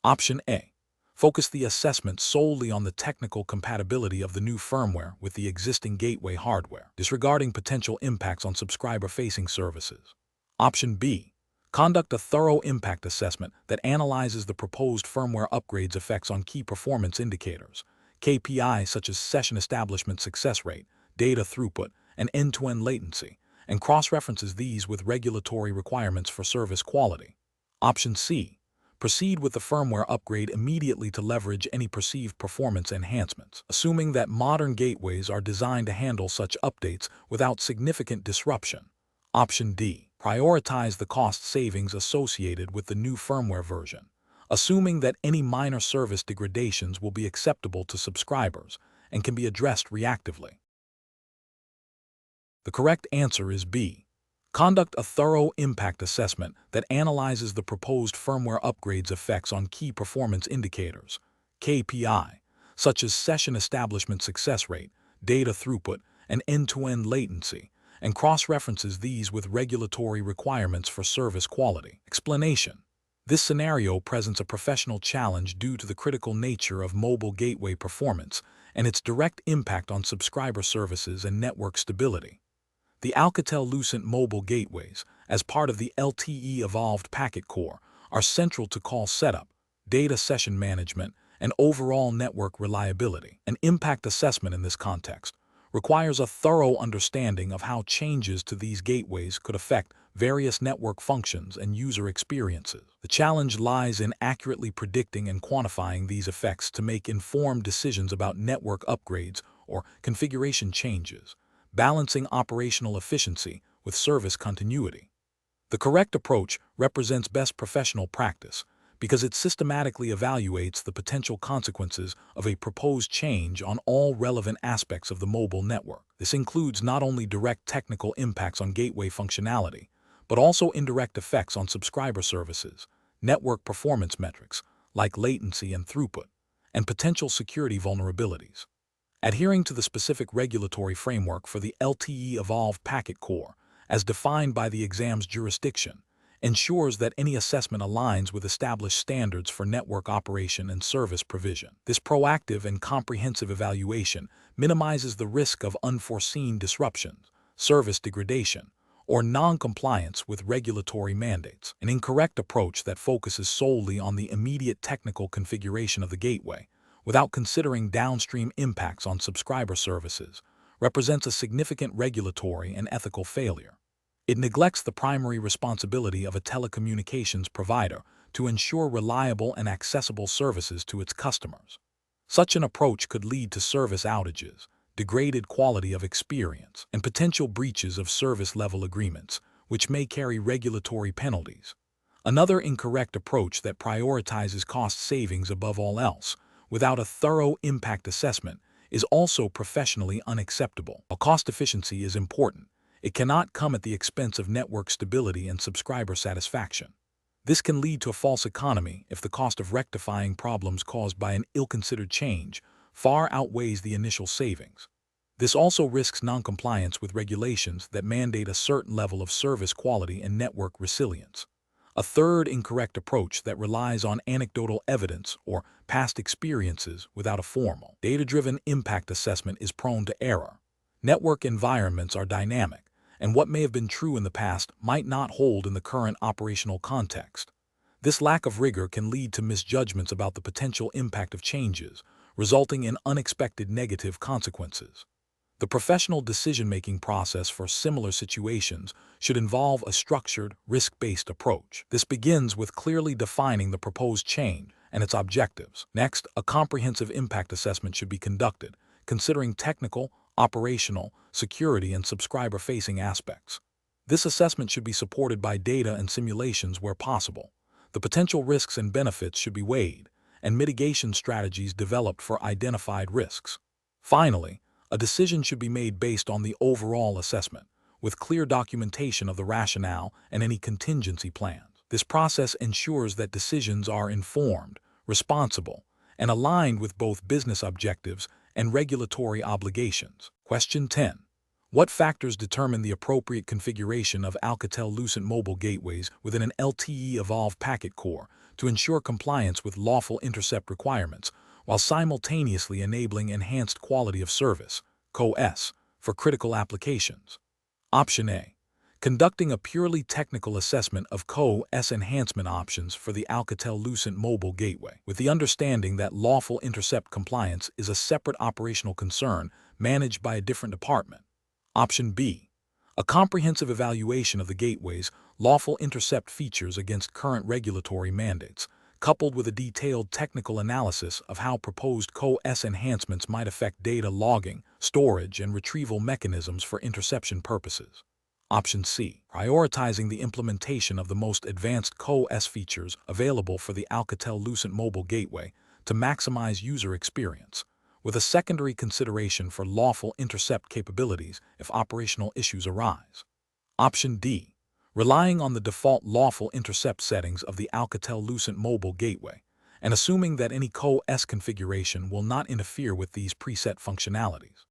Option A. Focus the assessment solely on the technical compatibility of the new firmware with the existing gateway hardware, disregarding potential impacts on subscriber-facing services. Option B. Conduct a thorough impact assessment that analyzes the proposed firmware upgrades' effects on key performance indicators, KPIs such as session establishment success rate, data throughput, and end-to-end latency, and cross-references these with regulatory requirements for service quality. Option C. Proceed with the firmware upgrade immediately to leverage any perceived performance enhancements, assuming that modern gateways are designed to handle such updates without significant disruption. Option D. Prioritize the cost savings associated with the new firmware version, assuming that any minor service degradations will be acceptable to subscribers and can be addressed reactively. The correct answer is B. Conduct a thorough impact assessment that analyzes the proposed firmware upgrades' effects on key performance indicators, KPI, such as session establishment success rate, data throughput, and end-to-end latency, and cross-references these with regulatory requirements for service quality. Explanation. This scenario presents a professional challenge due to the critical nature of mobile gateway performance and its direct impact on subscriber services and network stability. The Alcatel Lucent mobile gateways, as part of the LTE Evolved packet core, are central to call setup, data session management, and overall network reliability. An impact assessment in this context requires a thorough understanding of how changes to these gateways could affect various network functions and user experiences. The challenge lies in accurately predicting and quantifying these effects to make informed decisions about network upgrades or configuration changes, balancing operational efficiency with service continuity. The correct approach represents best professional practice because it systematically evaluates the potential consequences of a proposed change on all relevant aspects of the mobile network. This includes not only direct technical impacts on gateway functionality, but also indirect effects on subscriber services, network performance metrics like latency and throughput, and potential security vulnerabilities. Adhering to the specific regulatory framework for the LTE Evolved packet core, as defined by the exam's jurisdiction, ensures that any assessment aligns with established standards for network operation and service provision. This proactive and comprehensive evaluation minimizes the risk of unforeseen disruptions, service degradation, or non-compliance with regulatory mandates. An incorrect approach that focuses solely on the immediate technical configuration of the gateway, without considering downstream impacts on subscriber services, represents a significant regulatory and ethical failure. It neglects the primary responsibility of a telecommunications provider to ensure reliable and accessible services to its customers. Such an approach could lead to service outages, degraded quality of experience, and potential breaches of service-level agreements, which may carry regulatory penalties. Another incorrect approach that prioritizes cost savings above all else, without a thorough impact assessment, is also professionally unacceptable. While cost efficiency is important, it cannot come at the expense of network stability and subscriber satisfaction. This can lead to a false economy if the cost of rectifying problems caused by an ill-considered change far outweighs the initial savings. This also risks non-compliance with regulations that mandate a certain level of service quality and network resilience. A third incorrect approach that relies on anecdotal evidence or past experiences without a formal, data-driven impact assessment is prone to error. Network environments are dynamic, and what may have been true in the past might not hold in the current operational context. This lack of rigor can lead to misjudgments about the potential impact of changes, resulting in unexpected negative consequences. The professional decision-making process for similar situations should involve a structured, risk-based approach. This begins with clearly defining the proposed change and its objectives. Next, a comprehensive impact assessment should be conducted, considering technical, operational, security, and subscriber-facing aspects. This assessment should be supported by data and simulations where possible. The potential risks and benefits should be weighed, and mitigation strategies developed for identified risks. Finally, a decision should be made based on the overall assessment, with clear documentation of the rationale and any contingency plans. This process ensures that decisions are informed, responsible, and aligned with both business objectives and regulatory obligations. Question 10. What factors determine the appropriate configuration of Alcatel Lucent mobile gateways within an LTE Evolve packet core to ensure compliance with lawful intercept requirements, while simultaneously enabling enhanced quality of service, (CoS), for critical applications? Option A. Conducting a purely technical assessment of CoS enhancement options for the Alcatel Lucent mobile gateway, with the understanding that lawful intercept compliance is a separate operational concern managed by a different department. Option B. A comprehensive evaluation of the gateway's lawful intercept features against current regulatory mandates, coupled with a detailed technical analysis of how proposed CoS enhancements might affect data logging, storage, and retrieval mechanisms for interception purposes. Option C. Prioritizing the implementation of the most advanced CoS features available for the Alcatel Lucent mobile gateway to maximize user experience, with a secondary consideration for lawful intercept capabilities if operational issues arise. Option D. Relying on the default lawful intercept settings of the Alcatel Lucent mobile gateway, and assuming that any CoS configuration will not interfere with these preset functionalities.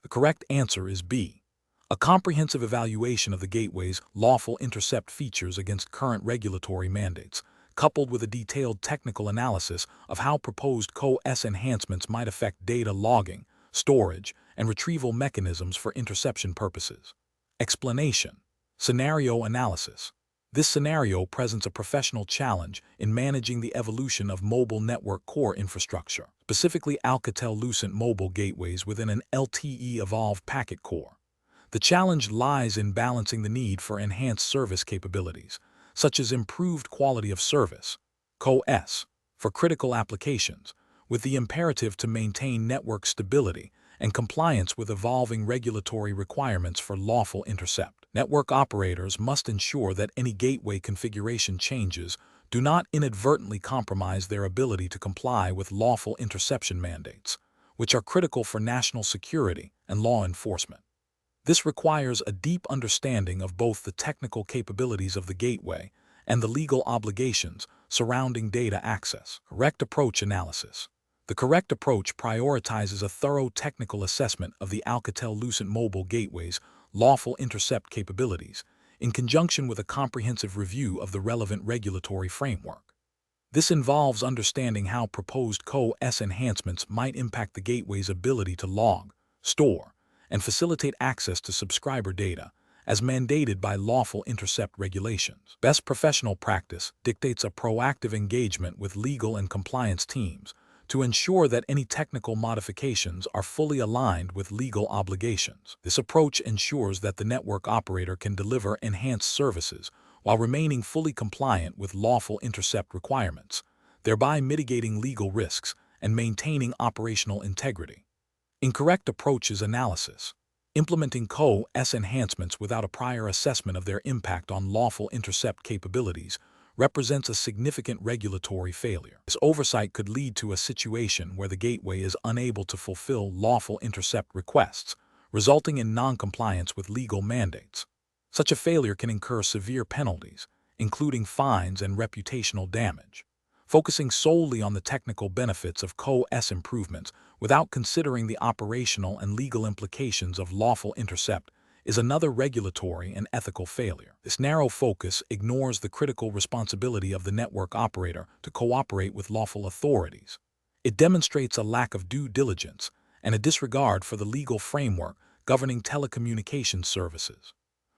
The correct answer is B. A comprehensive evaluation of the gateway's lawful intercept features against current regulatory mandates, coupled with a detailed technical analysis of how proposed CoS enhancements might affect data logging, storage, and retrieval mechanisms for interception purposes. Explanation. Scenario analysis. This scenario presents a professional challenge in managing the evolution of mobile network core infrastructure, specifically Alcatel Lucent mobile gateways within an LTE Evolve packet core. The challenge lies in balancing the need for enhanced service capabilities, such as improved quality of service, (CoS), for critical applications, with the imperative to maintain network stability and compliance with evolving regulatory requirements for lawful intercept. Network operators must ensure that any gateway configuration changes do not inadvertently compromise their ability to comply with lawful interception mandates, which are critical for national security and law enforcement. This requires a deep understanding of both the technical capabilities of the gateway and the legal obligations surrounding data access. Correct approach analysis. The correct approach prioritizes a thorough technical assessment of the Alcatel Lucent mobile gateway's lawful intercept capabilities, in conjunction with a comprehensive review of the relevant regulatory framework. This involves understanding how proposed CoS enhancements might impact the gateway's ability to log, store, and facilitate access to subscriber data, as mandated by lawful intercept regulations. Best professional practice dictates a proactive engagement with legal and compliance teams to ensure that any technical modifications are fully aligned with legal obligations. This approach ensures that the network operator can deliver enhanced services while remaining fully compliant with lawful intercept requirements, thereby mitigating legal risks and maintaining operational integrity. Incorrect approaches analysis. Implementing CoS enhancements without a prior assessment of their impact on lawful intercept capabilities represents a significant regulatory failure. This oversight could lead to a situation where the gateway is unable to fulfill lawful intercept requests, resulting in non-compliance with legal mandates. Such a failure can incur severe penalties, including fines and reputational damage. Focusing solely on the technical benefits of CoS improvements without considering the operational and legal implications of lawful intercept is another regulatory and ethical failure. This narrow focus ignores the critical responsibility of the network operator to cooperate with lawful authorities. It demonstrates a lack of due diligence and a disregard for the legal framework governing telecommunications services.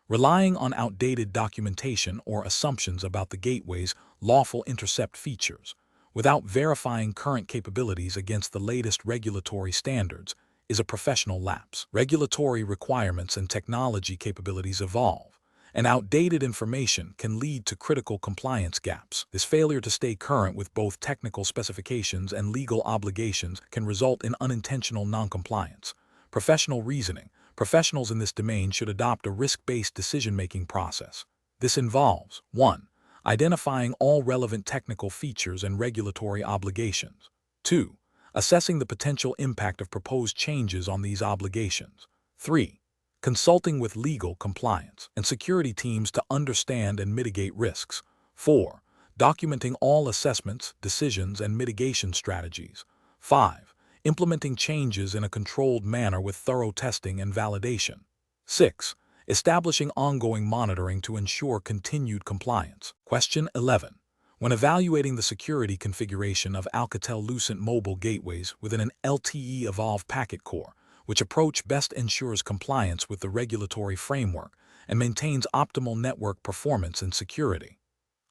Relying on outdated documentation or assumptions about the gateway's lawful intercept features, without verifying current capabilities against the latest regulatory standards, is a professional lapse. Regulatory requirements and technology capabilities evolve, and outdated information can lead to critical compliance gaps. This failure to stay current with both technical specifications and legal obligations can result in unintentional noncompliance. Professional reasoning. Professionals in this domain should adopt a risk-based decision-making process. This involves 1. Identifying all relevant technical features and regulatory obligations. 2. assessing the potential impact of proposed changes on these obligations. 3. Consulting with legal, compliance, and security teams to understand and mitigate risks. 4. Documenting all assessments, decisions, and mitigation strategies. 5. Implementing changes in a controlled manner with thorough testing and validation. 6. Establishing ongoing monitoring to ensure continued compliance. Question 11. When evaluating the security configuration of Alcatel Lucent mobile gateways within an LTE Evolve packet core, which approach best ensures compliance with the regulatory framework and maintains optimal network performance and security?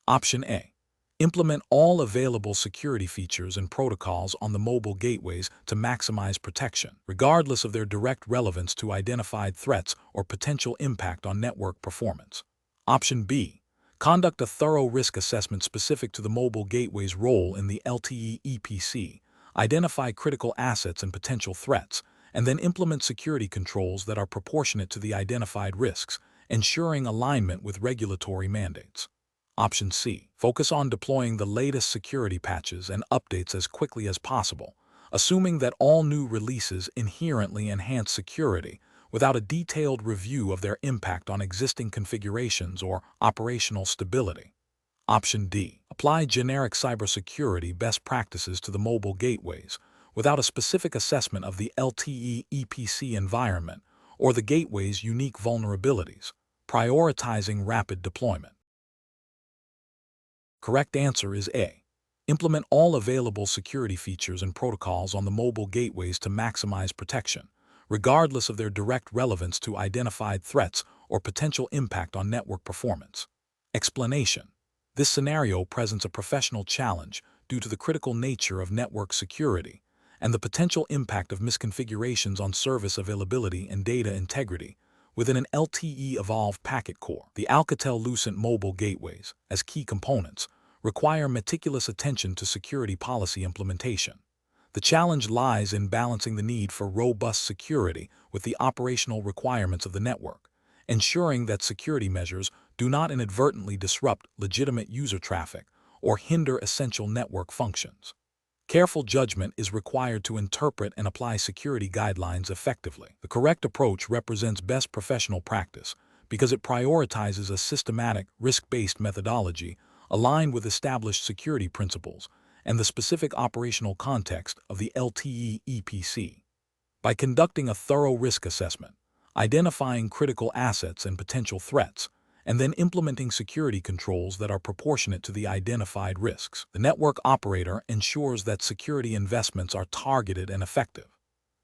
Option A. Implement all available security features and protocols on the mobile gateways to maximize protection, regardless of their direct relevance to identified threats or potential impact on network performance. Option B. Conduct a thorough risk assessment specific to the mobile gateway's role in the LTE EPC, identify critical assets and potential threats, and then implement security controls that are proportionate to the identified risks, ensuring alignment with regulatory mandates. Option C. Focus on deploying the latest security patches and updates as quickly as possible, assuming that all new releases inherently enhance security without a detailed review of their impact on existing configurations or operational stability. Option D. Apply generic cybersecurity best practices to the mobile gateways without a specific assessment of the LTE EPC environment or the gateway's unique vulnerabilities, prioritizing rapid deployment. Correct answer is A. Implement all available security features and protocols on the mobile gateways to maximize protection, regardless of their direct relevance to identified threats or potential impact on network performance. Explanation. This scenario presents a professional challenge due to the critical nature of network security and the potential impact of misconfigurations on service availability and data integrity within an LTE Evolve packet core. The Alcatel Lucent mobile gateways, as key components, require meticulous attention to security policy implementation. The challenge lies in balancing the need for robust security with the operational requirements of the network, ensuring that security measures do not inadvertently disrupt legitimate user traffic or hinder essential network functions. Careful judgment is required to interpret and apply security guidelines effectively. The correct approach represents best professional practice because it prioritizes a systematic, risk-based methodology aligned with established security principles and the specific operational context of the LTE EPC. By conducting a thorough risk assessment, identifying critical assets and potential threats, and then implementing security controls that are proportionate to the identified risks, the network operator ensures that security investments are targeted and effective.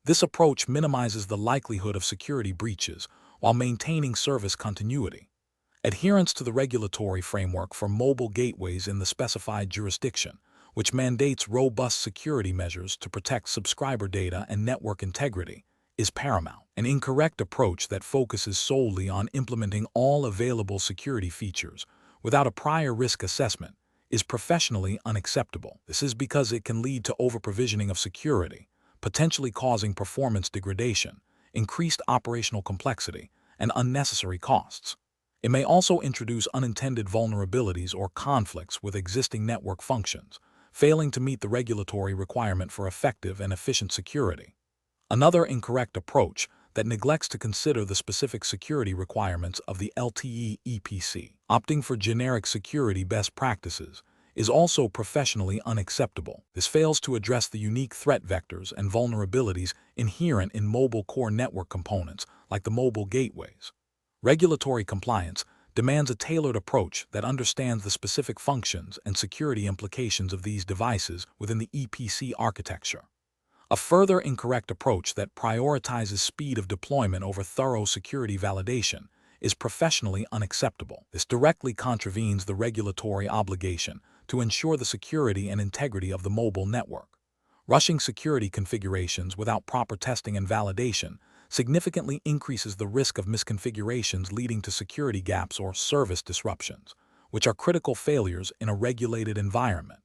This approach minimizes the likelihood of security breaches while maintaining service continuity. Adherence to the regulatory framework for mobile gateways in the specified jurisdiction, which mandates robust security measures to protect subscriber data and network integrity, is paramount. An incorrect approach that focuses solely on implementing all available security features without a prior risk assessment is professionally unacceptable. This is because it can lead to over-provisioning of security, potentially causing performance degradation, increased operational complexity, and unnecessary costs. It may also introduce unintended vulnerabilities or conflicts with existing network functions, failing to meet the regulatory requirement for effective and efficient security. Another incorrect approach that neglects to consider the specific security requirements of the LTE EPC. Opting for generic security best practices is also professionally unacceptable. This fails to address the unique threat vectors and vulnerabilities inherent in mobile core network components like the mobile gateways. Regulatory compliance demands a tailored approach that understands the specific functions and security implications of these devices within the EPC architecture. A further incorrect approach that prioritizes speed of deployment over thorough security validation is professionally unacceptable. This directly contravenes the regulatory obligation to ensure the security and integrity of the mobile network. Rushing security configurations without proper testing and validation significantly increases the risk of misconfigurations leading to security gaps or service disruptions, which are critical failures in a regulated environment.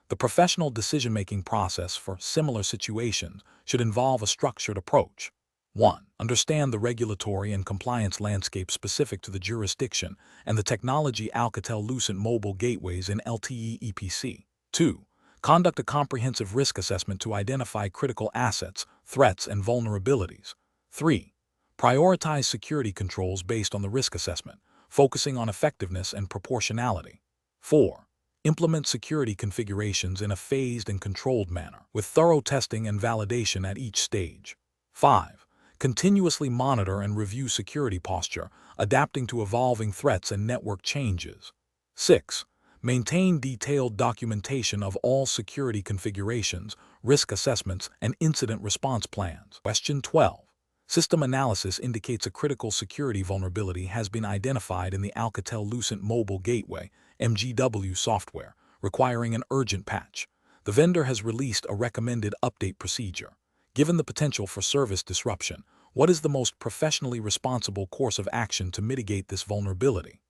The professional decision-making process for similar situations should involve a structured approach. 1. Understand the regulatory and compliance landscape specific to the jurisdiction and the technology Alcatel Lucent mobile gateways in LTE EPC. 2. Conduct a comprehensive risk assessment to identify critical assets, threats, and vulnerabilities. 3. Prioritize security controls based on the risk assessment, focusing on effectiveness and proportionality. 4. Implement security configurations in a phased and controlled manner, with thorough testing and validation at each stage. 5. Continuously monitor and review security posture, adapting to evolving threats and network changes. 6. Maintain detailed documentation of all security configurations, risk assessments, and incident response plans. Question 12. System analysis indicates a critical security vulnerability has been identified in the Alcatel Lucent Mobile Gateway (M02) software, requiring an urgent patch. The vendor has released a recommended update procedure. Given the potential for service disruption, what is the most professionally responsible course of action to mitigate this vulnerability?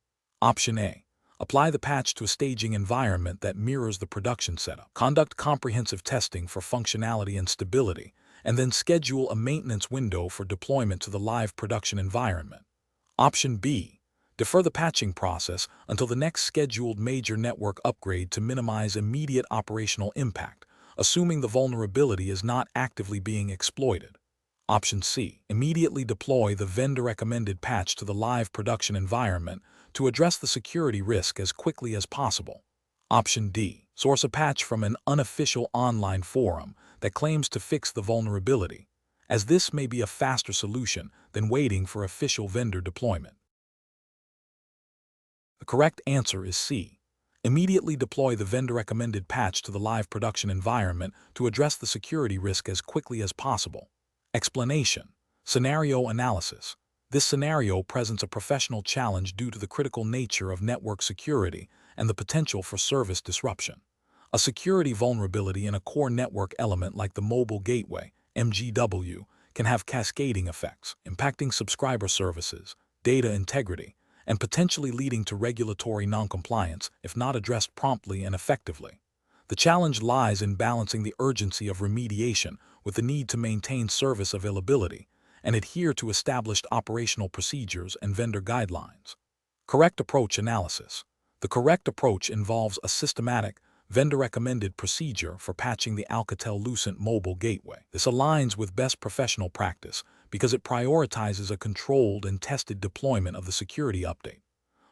Option A. Apply the patch to a staging environment that mirrors the production setup. Conduct comprehensive testing for functionality and stability, and then schedule a maintenance window for deployment to the live production environment. Option B. Defer the patching process until the next scheduled major network upgrade to minimize immediate operational impact, assuming the vulnerability is not actively being exploited. Option C. Immediately deploy the vendor-recommended patch to the live production environment to address the security risk as quickly as possible. Option D. Source a patch from an unofficial online forum that claims to fix the vulnerability, as this may be a faster solution than waiting for official vendor deployment. The correct answer is C. Immediately deploy the vendor-recommended patch to the live production environment to address the security risk as quickly as possible. Explanation. Scenario analysis. This scenario presents a professional challenge due to the critical nature of network security and the potential for service disruption. A security vulnerability in a core network element like the mobile gateway, (M02), can have cascading effects, impacting subscriber services, data integrity, and potentially leading to regulatory noncompliance if not addressed promptly and effectively. The challenge lies in balancing the urgency of remediation with the need to maintain service availability and adhere to established operational procedures and vendor guidelines. Correct approach analysis. The correct approach involves a systematic, vendor-recommended procedure for patching the Alcatel Lucent mobile gateway. This aligns with best professional practice because it prioritizes a controlled and tested deployment of the security update.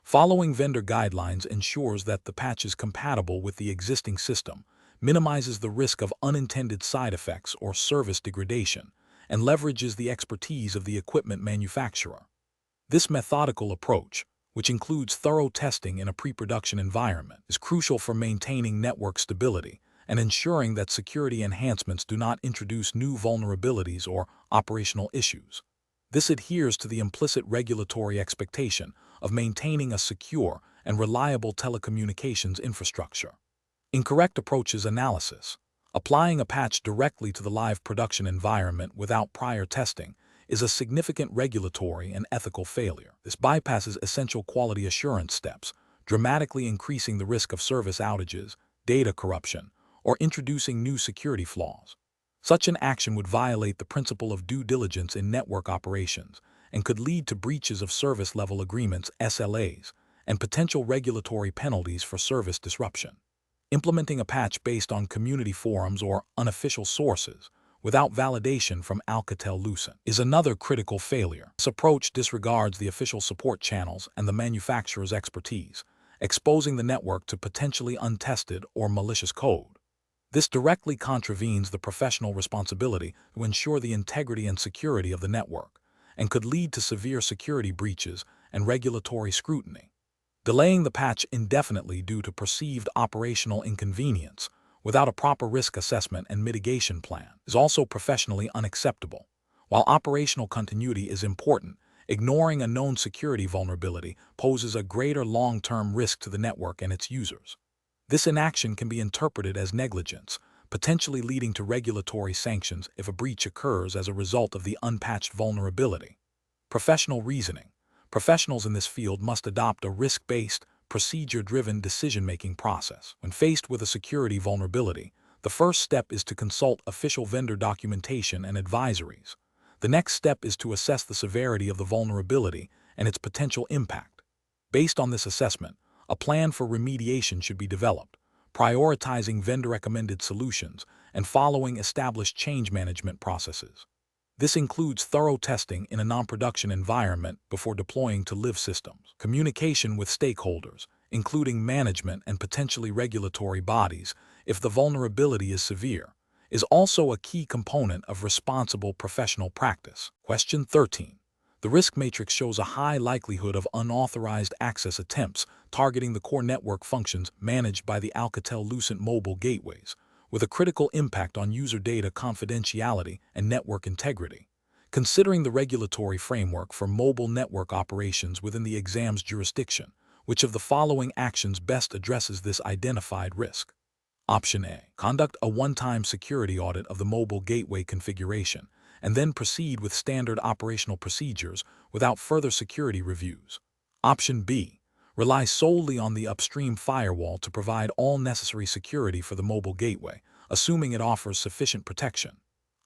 Following vendor guidelines ensures that the patch is compatible with the existing system, minimizes the risk of unintended side effects or service degradation, and leverages the expertise of the equipment manufacturer. This methodical approach, which includes thorough testing in a pre-production environment, is crucial for maintaining network stability and ensuring that security enhancements do not introduce new vulnerabilities or operational issues. This adheres to the implicit regulatory expectation of maintaining a secure and reliable telecommunications infrastructure. Incorrect approaches analysis. Applying a patch directly to the live production environment without prior testing is a significant regulatory and ethical failure. This bypasses essential quality assurance steps, dramatically increasing the risk of service outages, data corruption, or introducing new security flaws. Such an action would violate the principle of due diligence in network operations and could lead to breaches of service-level agreements (SLAs) and potential regulatory penalties for service disruption. Implementing a patch based on community forums or unofficial sources without validation from Alcatel Lucent is another critical failure. This approach disregards the official support channels and the manufacturer's expertise, exposing the network to potentially untested or malicious code. This directly contravenes the professional responsibility to ensure the integrity and security of the network, and could lead to severe security breaches and regulatory scrutiny. Delaying the patch indefinitely due to perceived operational inconvenience without a proper risk assessment and mitigation plan is also professionally unacceptable. While operational continuity is important, ignoring a known security vulnerability poses a greater long-term risk to the network and its users. This inaction can be interpreted as negligence, potentially leading to regulatory sanctions if a breach occurs as a result of the unpatched vulnerability. Professional reasoning. Professionals in this field must adopt a risk-based, procedure-driven decision-making process. When faced with a security vulnerability, the first step is to consult official vendor documentation and advisories. The next step is to assess the severity of the vulnerability and its potential impact. Based on this assessment, a plan for remediation should be developed, prioritizing vendor-recommended solutions, and following established change management processes. This includes thorough testing in a non-production environment before deploying to live systems. Communication with stakeholders, including management and potentially regulatory bodies, if the vulnerability is severe, is also a key component of responsible professional practice. Question 13. The risk matrix shows a high likelihood of unauthorized access attempts targeting the core network functions managed by the Alcatel Lucent mobile gateways, with a critical impact on user data confidentiality and network integrity. Considering the regulatory framework for mobile network operations within the exam's jurisdiction, which of the following actions best addresses this identified risk? Option A. Conduct a one-time security audit of the mobile gateway configuration, and then proceed with standard operational procedures without further security reviews. Option B. Rely solely on the upstream firewall to provide all necessary security for the mobile gateway, assuming it offers sufficient protection.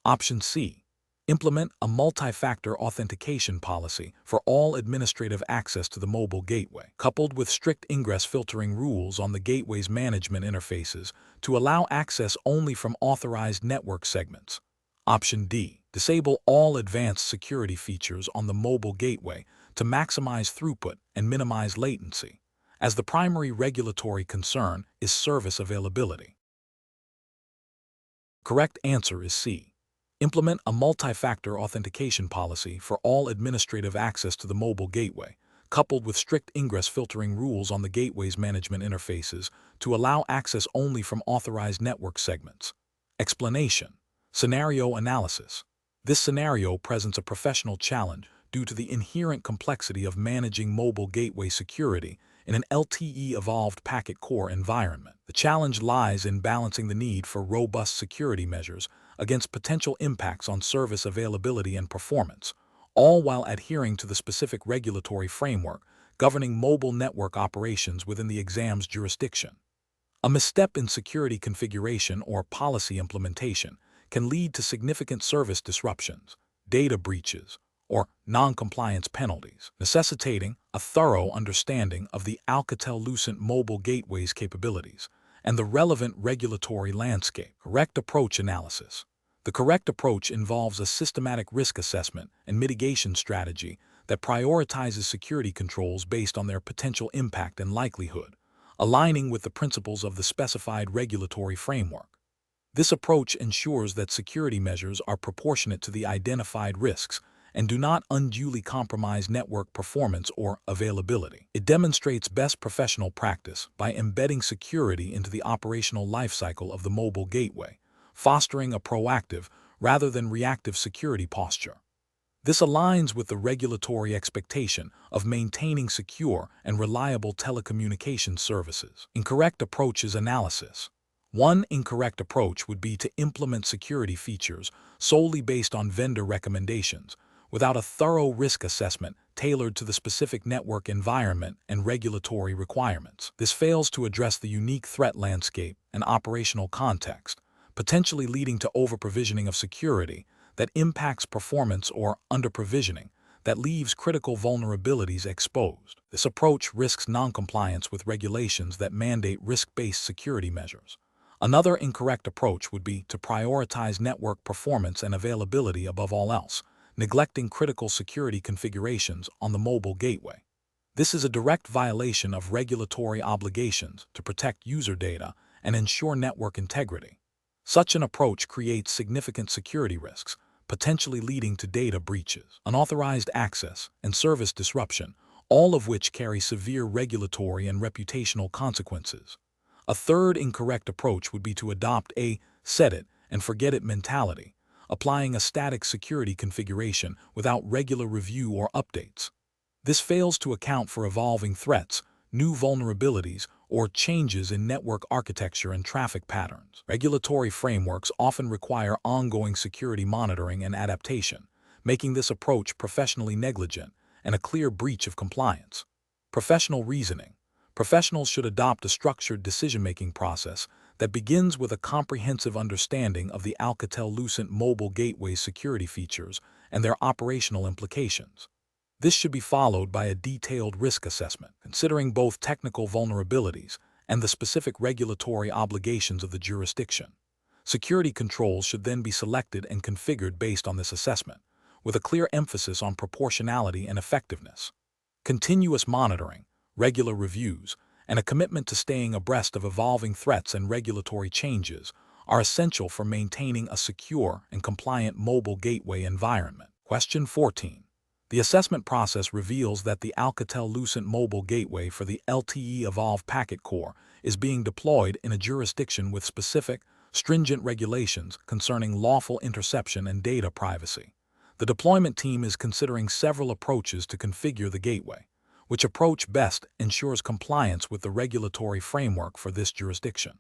Option C. Implement a multi-factor authentication policy for all administrative access to the mobile gateway, coupled with strict ingress filtering rules on the gateway's management interfaces to allow access only from authorized network segments. Option D. Disable all advanced security features on the mobile gateway to maximize throughput and minimize latency, as the primary regulatory concern is service availability. Correct answer is C. Implement a multi-factor authentication policy for all administrative access to the mobile gateway, coupled with strict ingress filtering rules on the gateway's management interfaces to allow access only from authorized network segments. Explanation. Scenario analysis. This scenario presents a professional challenge due to the inherent complexity of managing mobile gateway security in an LTE evolved packet core environment. The challenge lies in balancing the need for robust security measures against potential impacts on service availability and performance, all while adhering to the specific regulatory framework governing mobile network operations within the exam's jurisdiction. A misstep in security configuration or policy implementation can lead to significant service disruptions, data breaches, or non-compliance penalties, necessitating a thorough understanding of the Alcatel Lucent mobile gateway's capabilities and the relevant regulatory landscape. Correct approach analysis. The correct approach involves a systematic risk assessment and mitigation strategy that prioritizes security controls based on their potential impact and likelihood, aligning with the principles of the specified regulatory framework. This approach ensures that security measures are proportionate to the identified risks and do not unduly compromise network performance or availability. It demonstrates best professional practice by embedding security into the operational lifecycle of the mobile gateway, fostering a proactive rather than reactive security posture. This aligns with the regulatory expectation of maintaining secure and reliable telecommunications services. Incorrect approaches analysis. One incorrect approach would be to implement security features solely based on vendor recommendations, without a thorough risk assessment tailored to the specific network environment and regulatory requirements. This fails to address the unique threat landscape and operational context, potentially leading to over-provisioning of security that impacts performance or under-provisioning that leaves critical vulnerabilities exposed. This approach risks non-compliance with regulations that mandate risk-based security measures. Another incorrect approach would be to prioritize network performance and availability above all else, neglecting critical security configurations on the mobile gateway. This is a direct violation of regulatory obligations to protect user data and ensure network integrity. Such an approach creates significant security risks, potentially leading to data breaches, unauthorized access, and service disruption, all of which carry severe regulatory and reputational consequences. A third incorrect approach would be to adopt a set-it-and-forget-it mentality, applying a static security configuration without regular review or updates. This fails to account for evolving threats, new vulnerabilities, or changes in network architecture and traffic patterns. Regulatory frameworks often require ongoing security monitoring and adaptation, making this approach professionally negligent and a clear breach of compliance. Professional reasoning. Professionals should adopt a structured decision-making process that begins with a comprehensive understanding of the Alcatel Lucent mobile gateway security features and their operational implications. This should be followed by a detailed risk assessment, considering both technical vulnerabilities and the specific regulatory obligations of the jurisdiction. Security controls should then be selected and configured based on this assessment, with a clear emphasis on proportionality and effectiveness. Continuous monitoring, regular reviews, and a commitment to staying abreast of evolving threats and regulatory changes are essential for maintaining a secure and compliant mobile gateway environment. Question 14. The assessment process reveals that the Alcatel Lucent mobile gateway for the LTE Evolved Packet Core is being deployed in a jurisdiction with specific, stringent regulations concerning lawful interception and data privacy. The deployment team is considering several approaches to configure the gateway. Which approach best ensures compliance with the regulatory framework for this jurisdiction?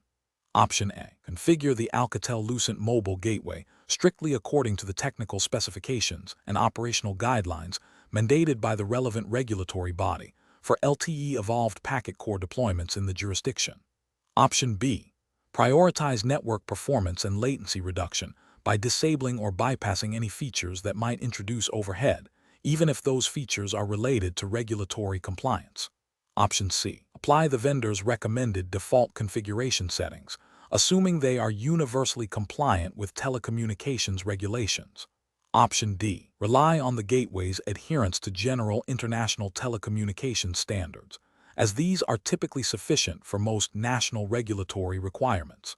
Option A. Configure the Alcatel Lucent mobile gateway strictly according to the technical specifications and operational guidelines mandated by the relevant regulatory body for LTE Evolved Packet Core deployments in the jurisdiction. Option B. Prioritize network performance and latency reduction by disabling or bypassing any features that might introduce overhead, even if those features are related to regulatory compliance. Option C. Apply the vendor's recommended default configuration settings, assuming they are universally compliant with telecommunications regulations. Option D. Rely on the gateway's adherence to general international telecommunications standards, as these are typically sufficient for most national regulatory requirements.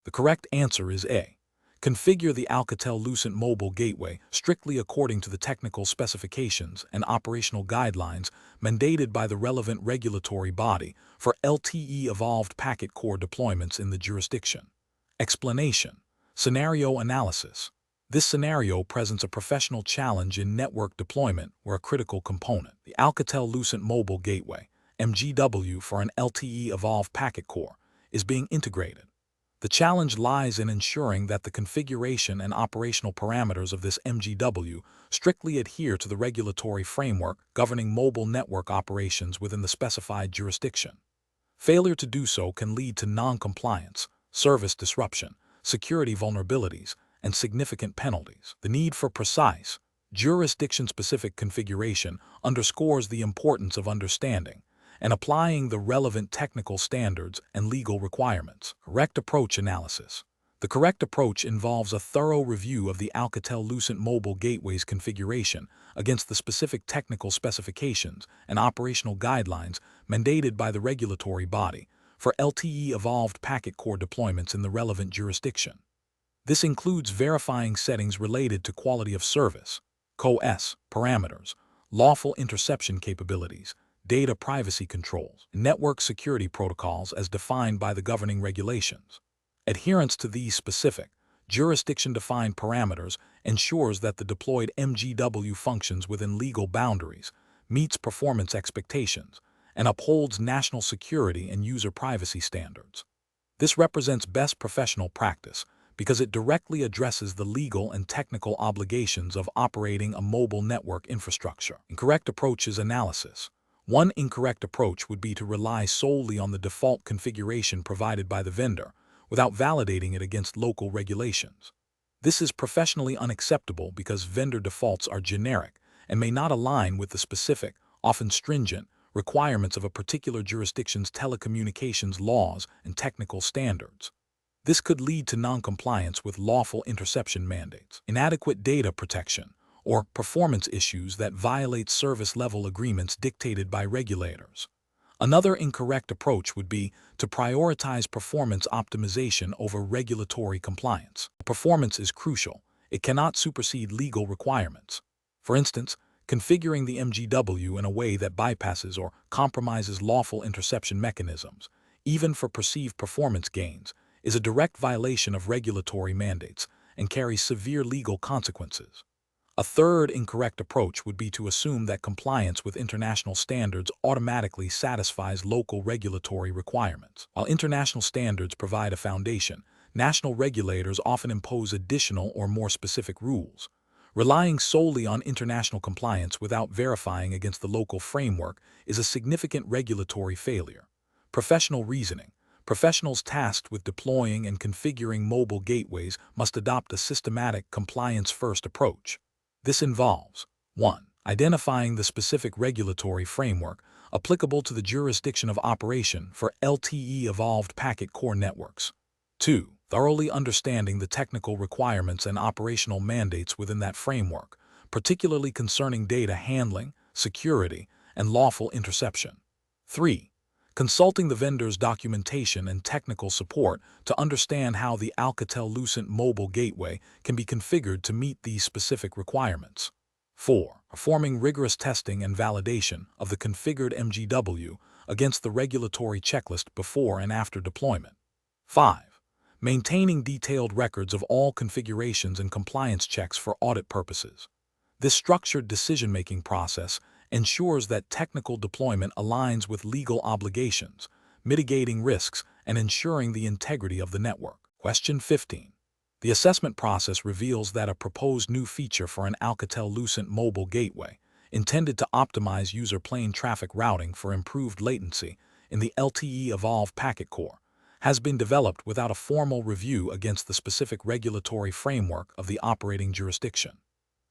The correct answer is A. Configure the Alcatel Lucent mobile gateway strictly according to the technical specifications and operational guidelines mandated by the relevant regulatory body for LTE Evolved Packet Core deployments in the jurisdiction. Explanation. Scenario analysis. This scenario presents a professional challenge in network deployment where a critical component, the Alcatel Lucent mobile gateway, MGW for an LTE Evolved Packet Core, is being integrated. The challenge lies in ensuring that the configuration and operational parameters of this MGW strictly adhere to the regulatory framework governing mobile network operations within the specified jurisdiction. Failure to do so can lead to non-compliance, service disruption, security vulnerabilities, and significant penalties. The need for precise, jurisdiction-specific configuration underscores the importance of understanding and applying the relevant technical standards and legal requirements. Correct approach analysis. The correct approach involves a thorough review of the Alcatel Lucent mobile gateway's configuration against the specific technical specifications and operational guidelines mandated by the regulatory body for LTE Evolved Packet Core deployments in the relevant jurisdiction. This includes verifying settings related to quality of service, CoS parameters, lawful interception capabilities, data privacy controls, and network security protocols as defined by the governing regulations. Adherence to these specific, jurisdiction-defined parameters ensures that the deployed MGW functions within legal boundaries, meets performance expectations, and upholds national security and user privacy standards. This represents best professional practice because it directly addresses the legal and technical obligations of operating a mobile network infrastructure. Incorrect approaches analysis. One incorrect approach would be to rely solely on the default configuration provided by the vendor without validating it against local regulations. This is professionally unacceptable because vendor defaults are generic and may not align with the specific, often stringent, requirements of a particular jurisdiction's telecommunications laws and technical standards. This could lead to non-compliance with lawful interception mandates, inadequate data protection, or performance issues that violate service-level agreements dictated by regulators. Another incorrect approach would be to prioritize performance optimization over regulatory compliance. Performance is crucial. It cannot supersede legal requirements. For instance, configuring the MGW in a way that bypasses or compromises lawful interception mechanisms, even for perceived performance gains, is a direct violation of regulatory mandates and carries severe legal consequences. A third incorrect approach would be to assume that compliance with international standards automatically satisfies local regulatory requirements. While international standards provide a foundation, national regulators often impose additional or more specific rules. Relying solely on international compliance without verifying against the local framework is a significant regulatory failure. Professional reasoning. Professionals tasked with deploying and configuring mobile gateways must adopt a systematic, compliance-first approach. This involves 1. Identifying the specific regulatory framework applicable to the jurisdiction of operation for LTE evolved packet core networks. 2. Thoroughly understanding the technical requirements and operational mandates within that framework, particularly concerning data handling, security, and lawful interception. 3. Consulting the vendor's documentation and technical support to understand how the Alcatel Lucent mobile gateway can be configured to meet these specific requirements. 4. Performing rigorous testing and validation of the configured M02 against the regulatory checklist before and after deployment. 5. Maintaining detailed records of all configurations and compliance checks for audit purposes. This structured decision-making process ensures that technical deployment aligns with legal obligations, mitigating risks and ensuring the integrity of the network. Question 15. The assessment process reveals that a proposed new feature for an Alcatel Lucent mobile gateway, intended to optimize user plane traffic routing for improved latency in the LTE evolved packet core, has been developed without a formal review against the specific regulatory framework of the operating jurisdiction.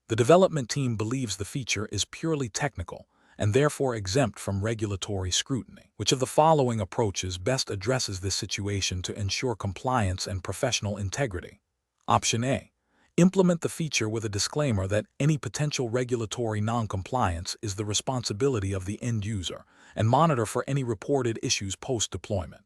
The development team believes the feature is purely technical and therefore exempt from regulatory scrutiny. Which of the following approaches best addresses this situation to ensure compliance and professional integrity? Option A. Implement the feature with a disclaimer that any potential regulatory non-compliance is the responsibility of the end user, and monitor for any reported issues post-deployment.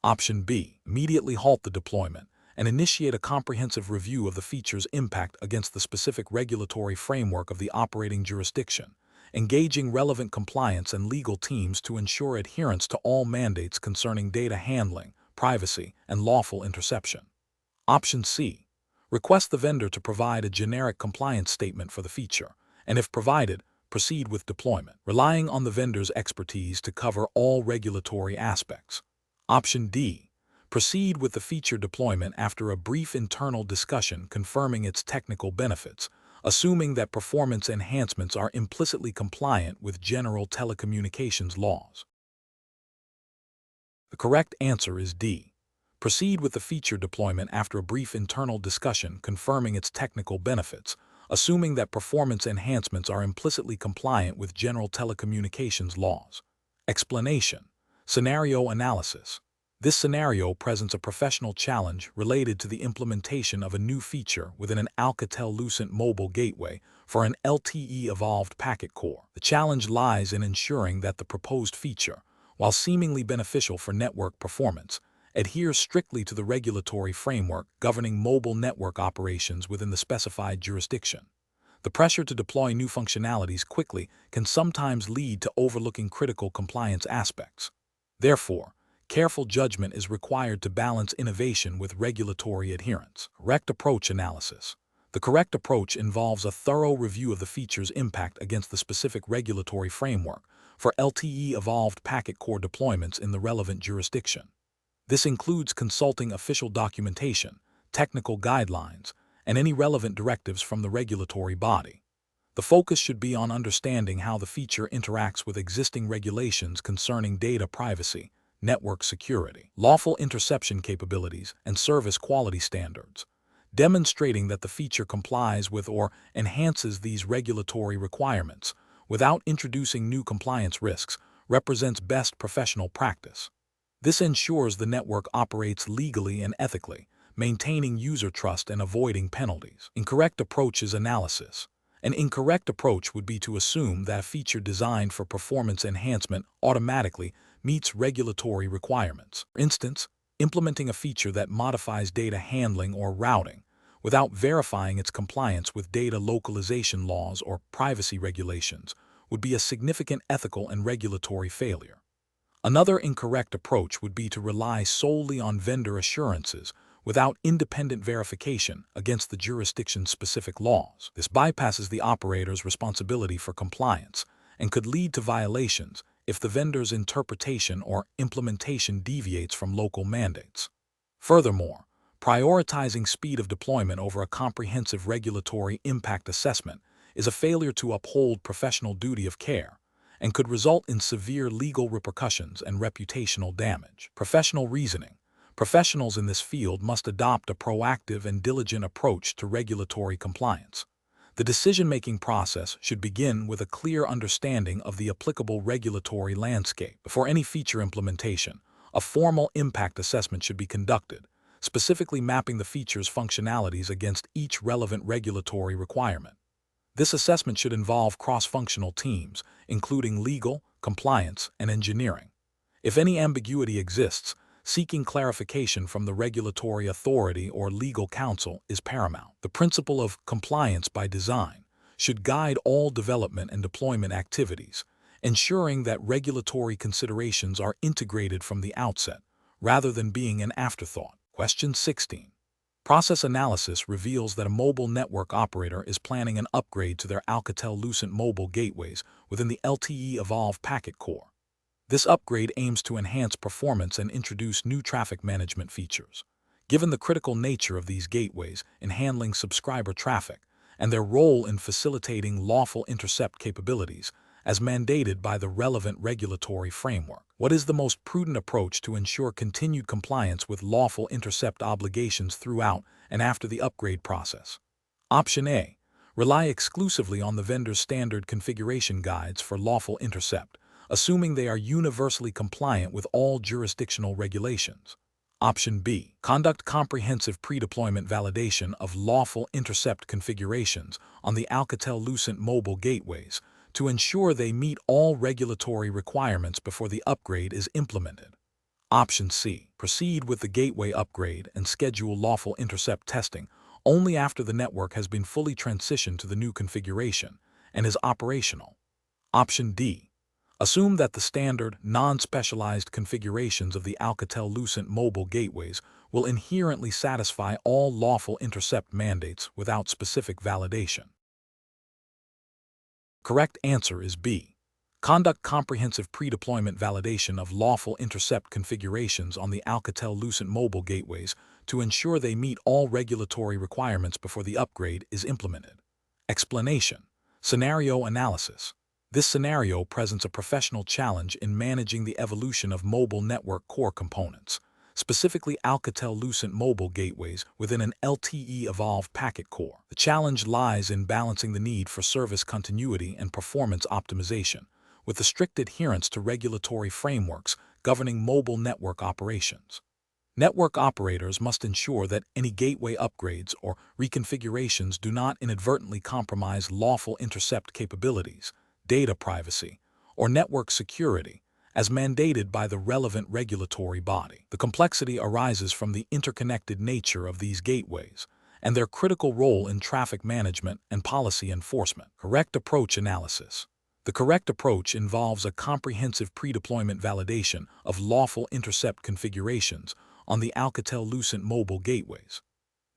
Option B. Immediately halt the deployment and initiate a comprehensive review of the feature's impact against the specific regulatory framework of the operating jurisdiction, engaging relevant compliance and legal teams to ensure adherence to all mandates concerning data handling, privacy, and lawful interception. Option C. Request the vendor to provide a generic compliance statement for the feature, and if provided, proceed with deployment, relying on the vendor's expertise to cover all regulatory aspects. Option D. Proceed with the feature deployment after a brief internal discussion confirming its technical benefits, assuming that performance enhancements are implicitly compliant with general telecommunications laws. The correct answer is D. Proceed with the feature deployment after a brief internal discussion confirming its technical benefits, assuming that performance enhancements are implicitly compliant with general telecommunications laws. Explanation. Scenario analysis. This scenario presents a professional challenge related to the implementation of a new feature within an Alcatel Lucent mobile gateway for an LTE evolved packet core. The challenge lies in ensuring that the proposed feature, while seemingly beneficial for network performance, adheres strictly to the regulatory framework governing mobile network operations within the specified jurisdiction. The pressure to deploy new functionalities quickly can sometimes lead to overlooking critical compliance aspects. Therefore, careful judgment is required to balance innovation with regulatory adherence. Correct approach analysis. The correct approach involves a thorough review of the feature's impact against the specific regulatory framework for LTE evolved packet core deployments in the relevant jurisdiction. This includes consulting official documentation, technical guidelines, and any relevant directives from the regulatory body. The focus should be on understanding how the feature interacts with existing regulations concerning data privacy, network security, lawful interception capabilities, and service quality standards. Demonstrating that the feature complies with or enhances these regulatory requirements without introducing new compliance risks represents best professional practice. This ensures the network operates legally and ethically, maintaining user trust and avoiding penalties. Incorrect approach is analysis. An incorrect approach would be to assume that a feature designed for performance enhancement automatically meets regulatory requirements. For instance, implementing a feature that modifies data handling or routing without verifying its compliance with data localization laws or privacy regulations would be a significant ethical and regulatory failure. Another incorrect approach would be to rely solely on vendor assurances without independent verification against the jurisdiction's specific laws. This bypasses the operator's responsibility for compliance and could lead to violations if the vendor's interpretation or implementation deviates from local mandates. Furthermore, prioritizing speed of deployment over a comprehensive regulatory impact assessment is a failure to uphold professional duty of care and could result in severe legal repercussions and reputational damage. Professional reasoning. Professionals in this field must adopt a proactive and diligent approach to regulatory compliance. The decision-making process should begin with a clear understanding of the applicable regulatory landscape. Before any feature implementation, a formal impact assessment should be conducted, specifically mapping the feature's functionalities against each relevant regulatory requirement. This assessment should involve cross-functional teams, including legal, compliance, and engineering. If any ambiguity exists, seeking clarification from the regulatory authority or legal counsel is paramount. The principle of compliance by design should guide all development and deployment activities, ensuring that regulatory considerations are integrated from the outset, rather than being an afterthought. Question 16. Process analysis reveals that a mobile network operator is planning an upgrade to their Alcatel Lucent mobile gateways within the LTE Evolve packet core. This upgrade aims to enhance performance and introduce new traffic management features. Given the critical nature of these gateways in handling subscriber traffic and their role in facilitating lawful intercept capabilities, as mandated by the relevant regulatory framework, what is the most prudent approach to ensure continued compliance with lawful intercept obligations throughout and after the upgrade process? Option A. Rely exclusively on the vendor's standard configuration guides for lawful intercept, assuming they are universally compliant with all jurisdictional regulations. Option B. Conduct comprehensive pre-deployment validation of lawful intercept configurations on the Alcatel Lucent mobile gateways to ensure they meet all regulatory requirements before the upgrade is implemented. Option C. Proceed with the gateway upgrade and schedule lawful intercept testing only after the network has been fully transitioned to the new configuration and is operational. Option D. Assume that the standard, non-specialized configurations of the Alcatel Lucent mobile gateways will inherently satisfy all lawful intercept mandates without specific validation. Correct answer is B. Conduct comprehensive pre-deployment validation of lawful intercept configurations on the Alcatel Lucent mobile gateways to ensure they meet all regulatory requirements before the upgrade is implemented. Explanation. Scenario analysis. This scenario presents a professional challenge in managing the evolution of mobile network core components, specifically Alcatel Lucent mobile gateways within an LTE Evolve packet core. The challenge lies in balancing the need for service continuity and performance optimization, with the strict adherence to regulatory frameworks governing mobile network operations. Network operators must ensure that any gateway upgrades or reconfigurations do not inadvertently compromise lawful intercept capabilities, data privacy, or network security, as mandated by the relevant regulatory body. The complexity arises from the interconnected nature of these gateways and their critical role in traffic management and policy enforcement. Correct approach analysis. The correct approach involves a comprehensive pre-deployment validation of lawful intercept configurations on the Alcatel Lucent mobile gateways.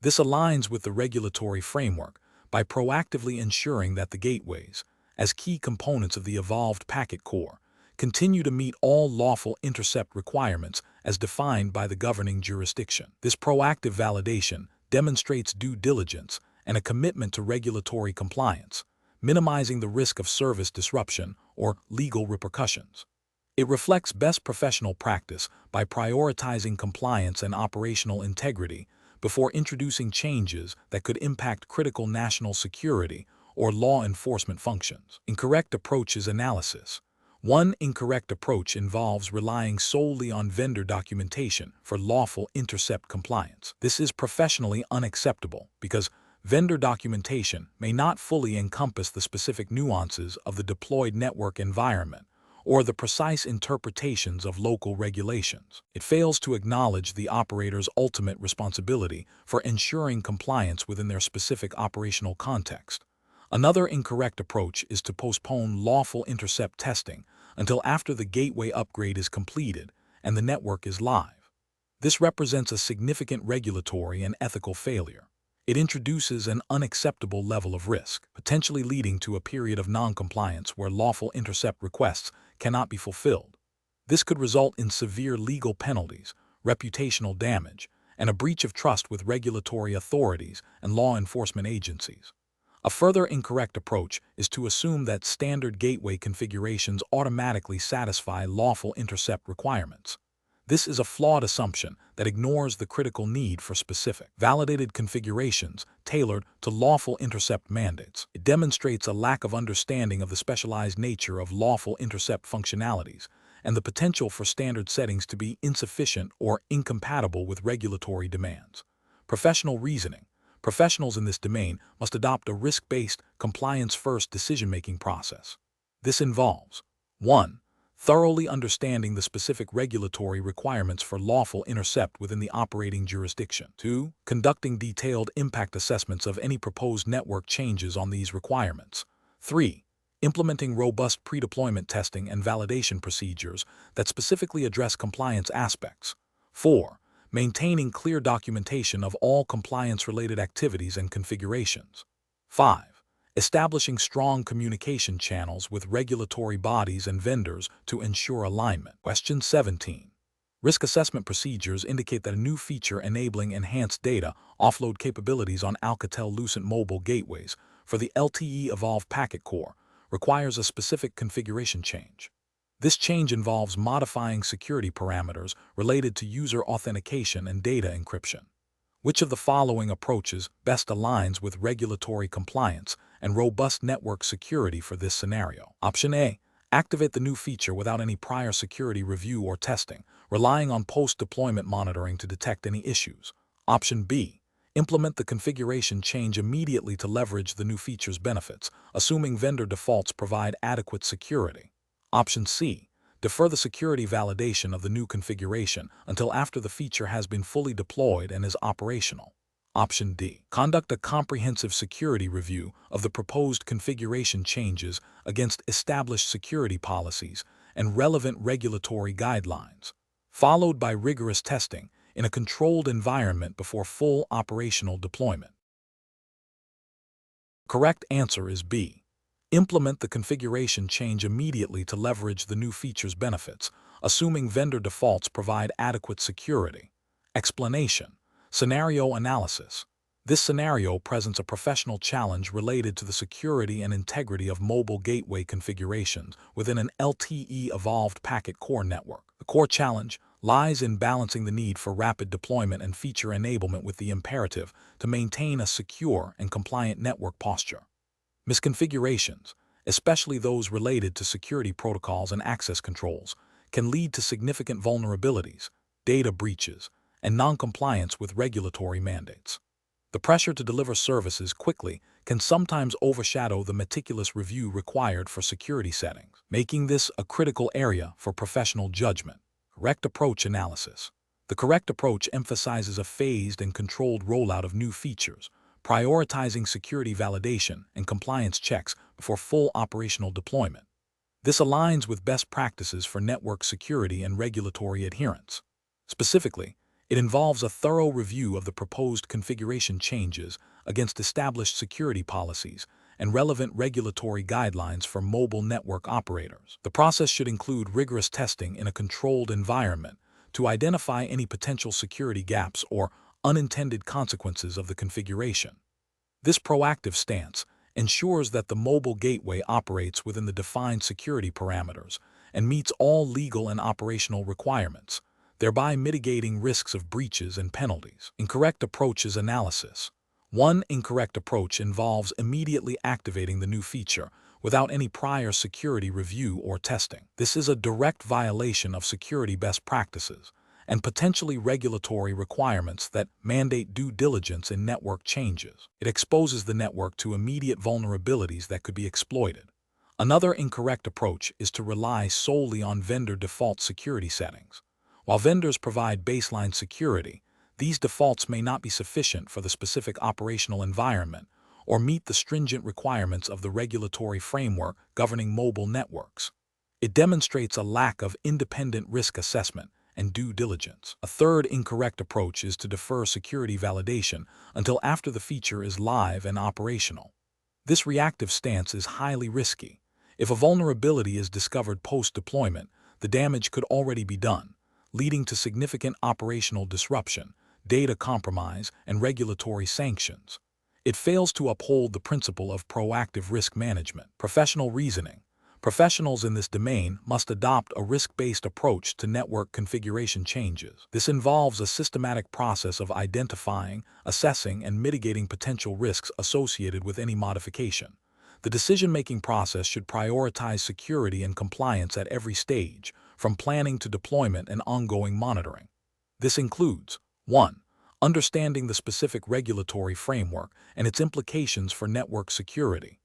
This aligns with the regulatory framework by proactively ensuring that the gateways, as key components of the evolved packet core, continue to meet all lawful intercept requirements as defined by the governing jurisdiction. This proactive validation demonstrates due diligence and a commitment to regulatory compliance, minimizing the risk of service disruption or legal repercussions. It reflects best professional practice by prioritizing compliance and operational integrity before introducing changes that could impact critical national security or law enforcement functions. Incorrect approach is analysis. One incorrect approach involves relying solely on vendor documentation for lawful intercept compliance. This is professionally unacceptable because vendor documentation may not fully encompass the specific nuances of the deployed network environment or the precise interpretations of local regulations. It fails to acknowledge the operator's ultimate responsibility for ensuring compliance within their specific operational context. Another incorrect approach is to postpone lawful intercept testing until after the gateway upgrade is completed and the network is live. This represents a significant regulatory and ethical failure. It introduces an unacceptable level of risk, potentially leading to a period of non-compliance where lawful intercept requests cannot be fulfilled. This could result in severe legal penalties, reputational damage, and a breach of trust with regulatory authorities and law enforcement agencies. A further incorrect approach is to assume that standard gateway configurations automatically satisfy lawful intercept requirements. This is a flawed assumption that ignores the critical need for specific, validated configurations tailored to lawful intercept mandates. It demonstrates a lack of understanding of the specialized nature of lawful intercept functionalities and the potential for standard settings to be insufficient or incompatible with regulatory demands. Professional reasoning. Professionals in this domain must adopt a risk-based, compliance-first decision-making process. This involves 1. Thoroughly understanding the specific regulatory requirements for lawful intercept within the operating jurisdiction. 2. Conducting detailed impact assessments of any proposed network changes on these requirements. 3. Implementing robust pre-deployment testing and validation procedures that specifically address compliance aspects. 4. Maintaining clear documentation of all compliance-related activities and configurations. 5. Establishing strong communication channels with regulatory bodies and vendors to ensure alignment. Question 17. Risk assessment procedures indicate that a new feature enabling enhanced data offload capabilities on Alcatel Lucent mobile gateways for the LTE Evolve packet core requires a specific configuration change. This change involves modifying security parameters related to user authentication and data encryption. Which of the following approaches best aligns with regulatory compliance and robust network security for this scenario? Option A. Activate the new feature without any prior security review or testing, relying on post-deployment monitoring to detect any issues. Option B. Implement the configuration change immediately to leverage the new feature's benefits, assuming vendor defaults provide adequate security. Option C. Defer the security validation of the new configuration until after the feature has been fully deployed and is operational. Option D. Conduct a comprehensive security review of the proposed configuration changes against established security policies and relevant regulatory guidelines, followed by rigorous testing in a controlled environment before full operational deployment. Correct answer is B. Implement the configuration change immediately to leverage the new feature's benefits, assuming vendor defaults provide adequate security. Explanation. Scenario analysis. This scenario presents a professional challenge related to the security and integrity of mobile gateway configurations within an LTE evolved packet core network. The core challenge lies in balancing the need for rapid deployment and feature enablement with the imperative to maintain a secure and compliant network posture. Misconfigurations, especially those related to security protocols and access controls, can lead to significant vulnerabilities, data breaches, and non-compliance with regulatory mandates. The pressure to deliver services quickly can sometimes overshadow the meticulous review required for security settings, making this a critical area for professional judgment. Correct approach analysis. The correct approach emphasizes a phased and controlled rollout of new features, prioritizing security validation and compliance checks before full operational deployment. This aligns with best practices for network security and regulatory adherence. Specifically, it involves a thorough review of the proposed configuration changes against established security policies and relevant regulatory guidelines for mobile network operators. The process should include rigorous testing in a controlled environment to identify any potential security gaps or unintended consequences of the configuration. This proactive stance ensures that the mobile gateway operates within the defined security parameters and meets all legal and operational requirements, thereby mitigating risks of breaches and penalties. Incorrect approaches analysis. One incorrect approach involves immediately activating the new feature without any prior security review or testing. This is a direct violation of security best practices and potentially regulatory requirements that mandate due diligence in network changes. It exposes the network to immediate vulnerabilities that could be exploited. Another incorrect approach is to rely solely on vendor default security settings. While vendors provide baseline security, these defaults may not be sufficient for the specific operational environment or meet the stringent requirements of the regulatory framework governing mobile networks. It demonstrates a lack of independent risk assessment and due diligence. A third incorrect approach is to defer security validation until after the feature is live and operational. This reactive stance is highly risky. If a vulnerability is discovered post-deployment, the damage could already be done, leading to significant operational disruption, data compromise, and regulatory sanctions. It fails to uphold the principle of proactive risk management. Professional reasoning. Professionals in this domain must adopt a risk-based approach to network configuration changes. This involves a systematic process of identifying, assessing, and mitigating potential risks associated with any modification. The decision-making process should prioritize security and compliance at every stage, from planning to deployment and ongoing monitoring. This includes 1. Understanding the specific regulatory framework and its implications for network security.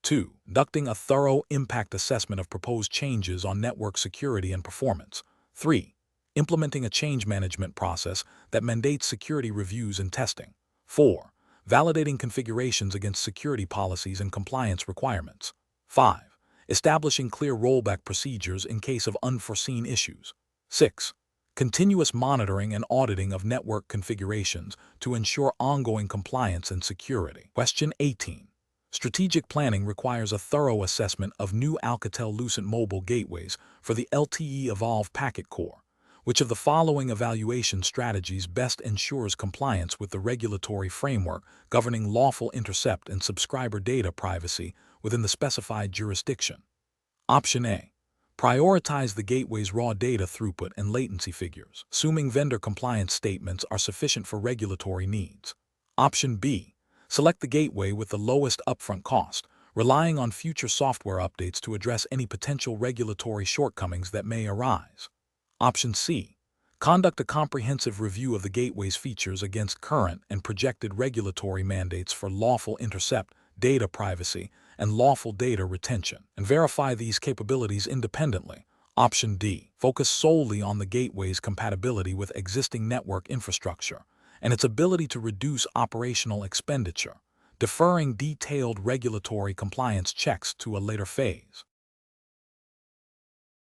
2. Conducting a thorough impact assessment of proposed changes on network security and performance. 3. Implementing a change management process that mandates security reviews and testing. 4. Validating configurations against security policies and compliance requirements. 5. Establishing clear rollback procedures in case of unforeseen issues. 6. Continuous monitoring and auditing of network configurations to ensure ongoing compliance and security. Question 18. Strategic planning requires a thorough assessment of new Alcatel Lucent mobile gateways for the LTE Evolve packet core. Which of the following evaluation strategies best ensures compliance with the regulatory framework governing lawful intercept and subscriber data privacy within the specified jurisdiction? Option A. Prioritize the gateway's raw data throughput and latency figures, assuming vendor compliance statements are sufficient for regulatory needs. Option B. Select the gateway with the lowest upfront cost, relying on future software updates to address any potential regulatory shortcomings that may arise. Option C. Conduct a comprehensive review of the gateway's features against current and projected regulatory mandates for lawful intercept, data privacy, and lawful data retention, and verify these capabilities independently. Option D. Focus solely on the gateway's compatibility with existing network infrastructure and its ability to reduce operational expenditure, deferring detailed regulatory compliance checks to a later phase.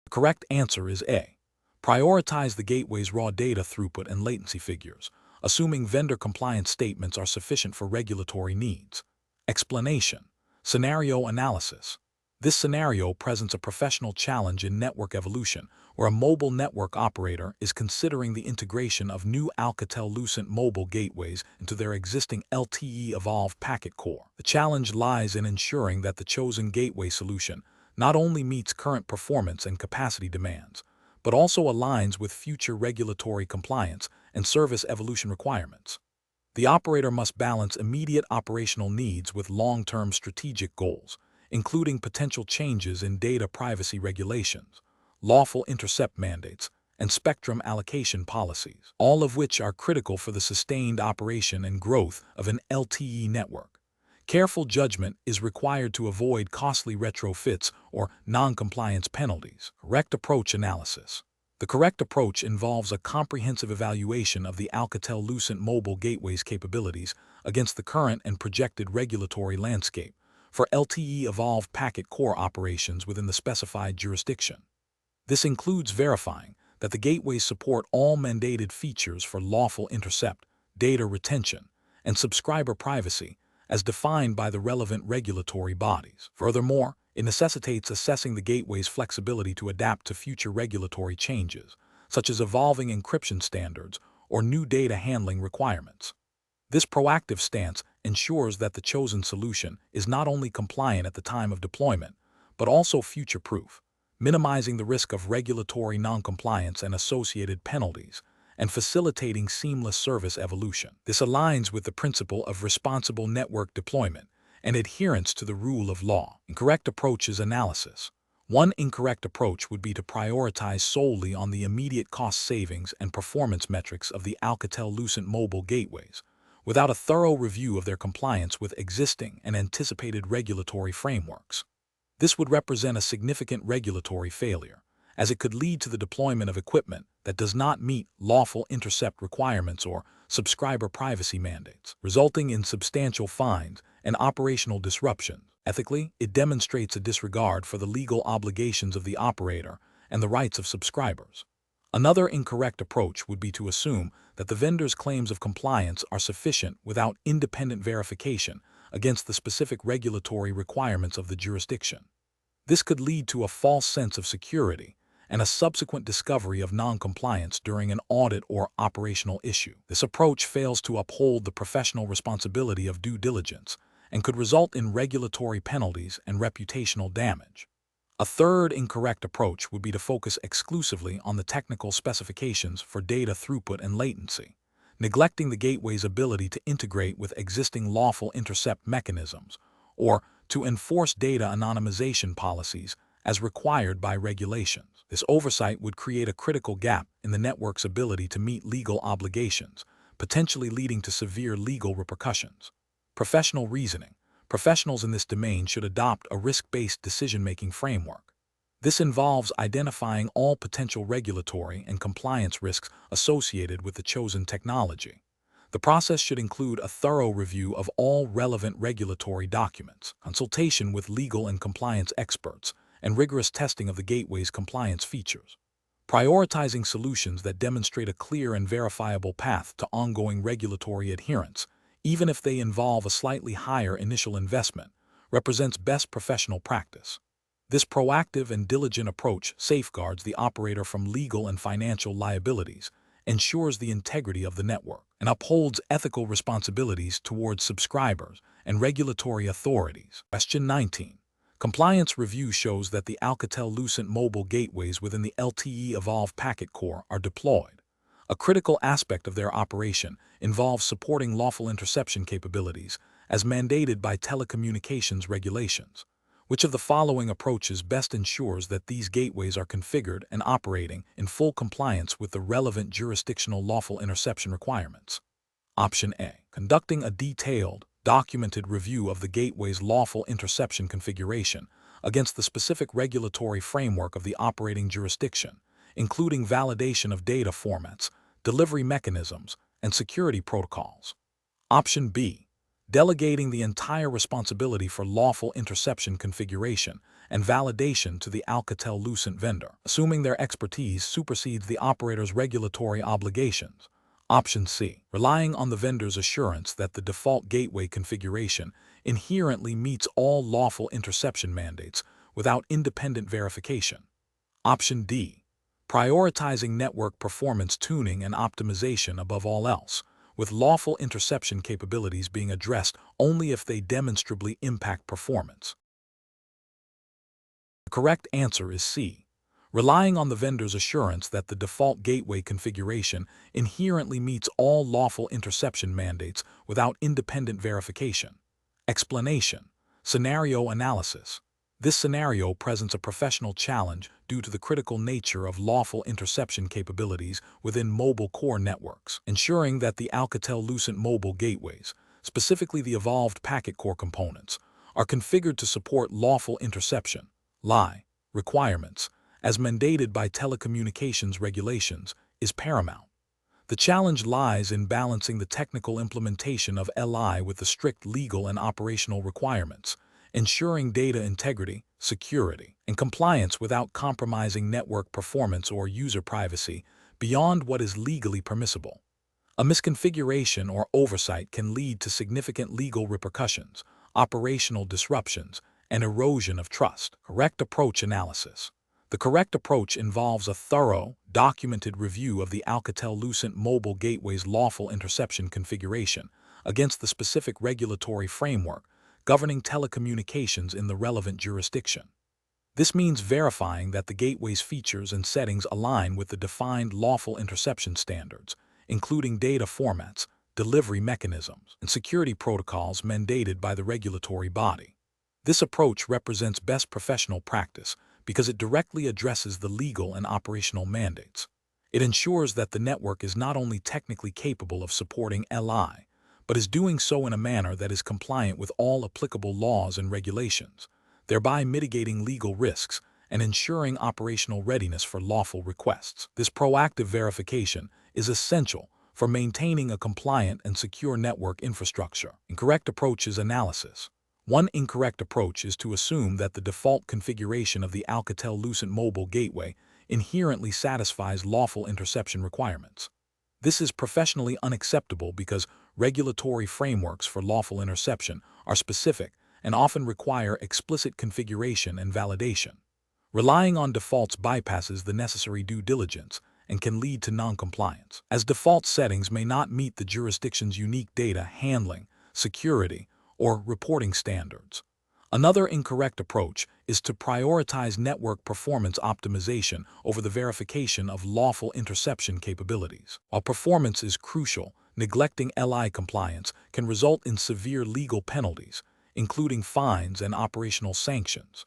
The correct answer is A. Prioritize the gateway's raw data throughput and latency figures, assuming vendor compliance statements are sufficient for regulatory needs. Explanation. Scenario analysis. This scenario presents a professional challenge in network evolution, where a mobile network operator is considering the integration of new Alcatel Lucent mobile gateways into their existing LTE Evolve packet core. The challenge lies in ensuring that the chosen gateway solution not only meets current performance and capacity demands, but also aligns with future regulatory compliance and service evolution requirements. The operator must balance immediate operational needs with long-term strategic goals, including potential changes in data privacy regulations, lawful intercept mandates, and spectrum allocation policies, all of which are critical for the sustained operation and growth of an LTE network. Careful judgment is required to avoid costly retrofits or non-compliance penalties. Correct approach analysis. The correct approach involves a comprehensive evaluation of the Alcatel Lucent mobile gateway's capabilities against the current and projected regulatory landscape for LTE Evolve packet core operations within the specified jurisdiction. This includes verifying that the gateways support all mandated features for lawful intercept, data retention, and subscriber privacy as defined by the relevant regulatory bodies. Furthermore, it necessitates assessing the gateway's flexibility to adapt to future regulatory changes, such as evolving encryption standards or new data handling requirements. This proactive stance ensures that the chosen solution is not only compliant at the time of deployment, but also future-proof, minimizing the risk of regulatory noncompliance and associated penalties, and facilitating seamless service evolution. This aligns with the principle of responsible network deployment and adherence to the rule of law. Incorrect approaches analysis. One incorrect approach would be to prioritize solely on the immediate cost savings and performance metrics of the Alcatel Lucent mobile gateways, without a thorough review of their compliance with existing and anticipated regulatory frameworks. This would represent a significant regulatory failure, as it could lead to the deployment of equipment that does not meet lawful intercept requirements or subscriber privacy mandates, resulting in substantial fines and operational disruption. Ethically, it demonstrates a disregard for the legal obligations of the operator and the rights of subscribers. Another incorrect approach would be to assume that the vendor's claims of compliance are sufficient without independent verification against the specific regulatory requirements of the jurisdiction. This could lead to a false sense of security and a subsequent discovery of noncompliance during an audit or operational issue. This approach fails to uphold the professional responsibility of due diligence and could result in regulatory penalties and reputational damage. A third incorrect approach would be to focus exclusively on the technical specifications for data throughput and latency, neglecting the gateway's ability to integrate with existing lawful intercept mechanisms, or to enforce data anonymization policies as required by regulations. This oversight would create a critical gap in the network's ability to meet legal obligations, potentially leading to severe legal repercussions. Professional reasoning. Professionals in this domain should adopt a risk-based decision-making framework. This involves identifying all potential regulatory and compliance risks associated with the chosen technology. The process should include a thorough review of all relevant regulatory documents, consultation with legal and compliance experts, and rigorous testing of the gateway's compliance features. Prioritizing solutions that demonstrate a clear and verifiable path to ongoing regulatory adherence, even if they involve a slightly higher initial investment, represents best professional practice. This proactive and diligent approach safeguards the operator from legal and financial liabilities, ensures the integrity of the network, and upholds ethical responsibilities towards subscribers and regulatory authorities. Question 19. Compliance review shows that the Alcatel Lucent mobile gateways within the LTE Evolve packet core are deployed. A critical aspect of their operation involves supporting lawful interception capabilities as mandated by telecommunications regulations. Which of the following approaches best ensures that these gateways are configured and operating in full compliance with the relevant jurisdictional lawful interception requirements? Option A. Conducting a detailed, documented review of the gateway's lawful interception configuration against the specific regulatory framework of the operating jurisdiction, including validation of data formats, delivery mechanisms, and security protocols. Option B. Delegating the entire responsibility for lawful interception configuration and validation to the Alcatel Lucent vendor, assuming their expertise supersedes the operator's regulatory obligations. Option C. Relying on the vendor's assurance that the default gateway configuration inherently meets all lawful interception mandates without independent verification. Option D. Prioritizing network performance tuning and optimization above all else, with lawful interception capabilities being addressed only if they demonstrably impact performance. The correct answer is C. Relying on the vendor's assurance that the default gateway configuration inherently meets all lawful interception mandates without independent verification. Explanation. Scenario analysis. This scenario presents a professional challenge due to the critical nature of lawful interception capabilities within mobile core networks, ensuring that the Alcatel Lucent mobile gateways, specifically the evolved packet core components, are configured to support lawful interception (LTE) requirements, as mandated by telecommunications regulations, is paramount. The challenge lies in balancing the technical implementation of LTE with the strict legal and operational requirements, ensuring data integrity, security, and compliance without compromising network performance or user privacy beyond what is legally permissible. A misconfiguration or oversight can lead to significant legal repercussions, operational disruptions, and erosion of trust. Correct approach analysis. The correct approach involves a thorough, documented review of the Alcatel Lucent mobile gateway's lawful interception configuration against the specific regulatory framework governing telecommunications in the relevant jurisdiction. This means verifying that the gateway's features and settings align with the defined lawful interception standards, including data formats, delivery mechanisms, and security protocols mandated by the regulatory body. This approach represents best professional practice because it directly addresses the legal and operational mandates. It ensures that the network is not only technically capable of supporting LTE, but is doing so in a manner that is compliant with all applicable laws and regulations, thereby mitigating legal risks and ensuring operational readiness for lawful requests. This proactive verification is essential for maintaining a compliant and secure network infrastructure. Incorrect approaches analysis. One incorrect approach is to assume that the default configuration of the Alcatel Lucent mobile gateway inherently satisfies lawful interception requirements. This is professionally unacceptable because regulatory frameworks for lawful interception are specific and often require explicit configuration and validation. Relying on defaults bypasses the necessary due diligence and can lead to non-compliance, as default settings may not meet the jurisdiction's unique data handling, security, or reporting standards. Another incorrect approach is to prioritize network performance optimization over the verification of lawful interception capabilities. While performance is crucial, neglecting LI compliance can result in severe legal penalties, including fines and operational sanctions.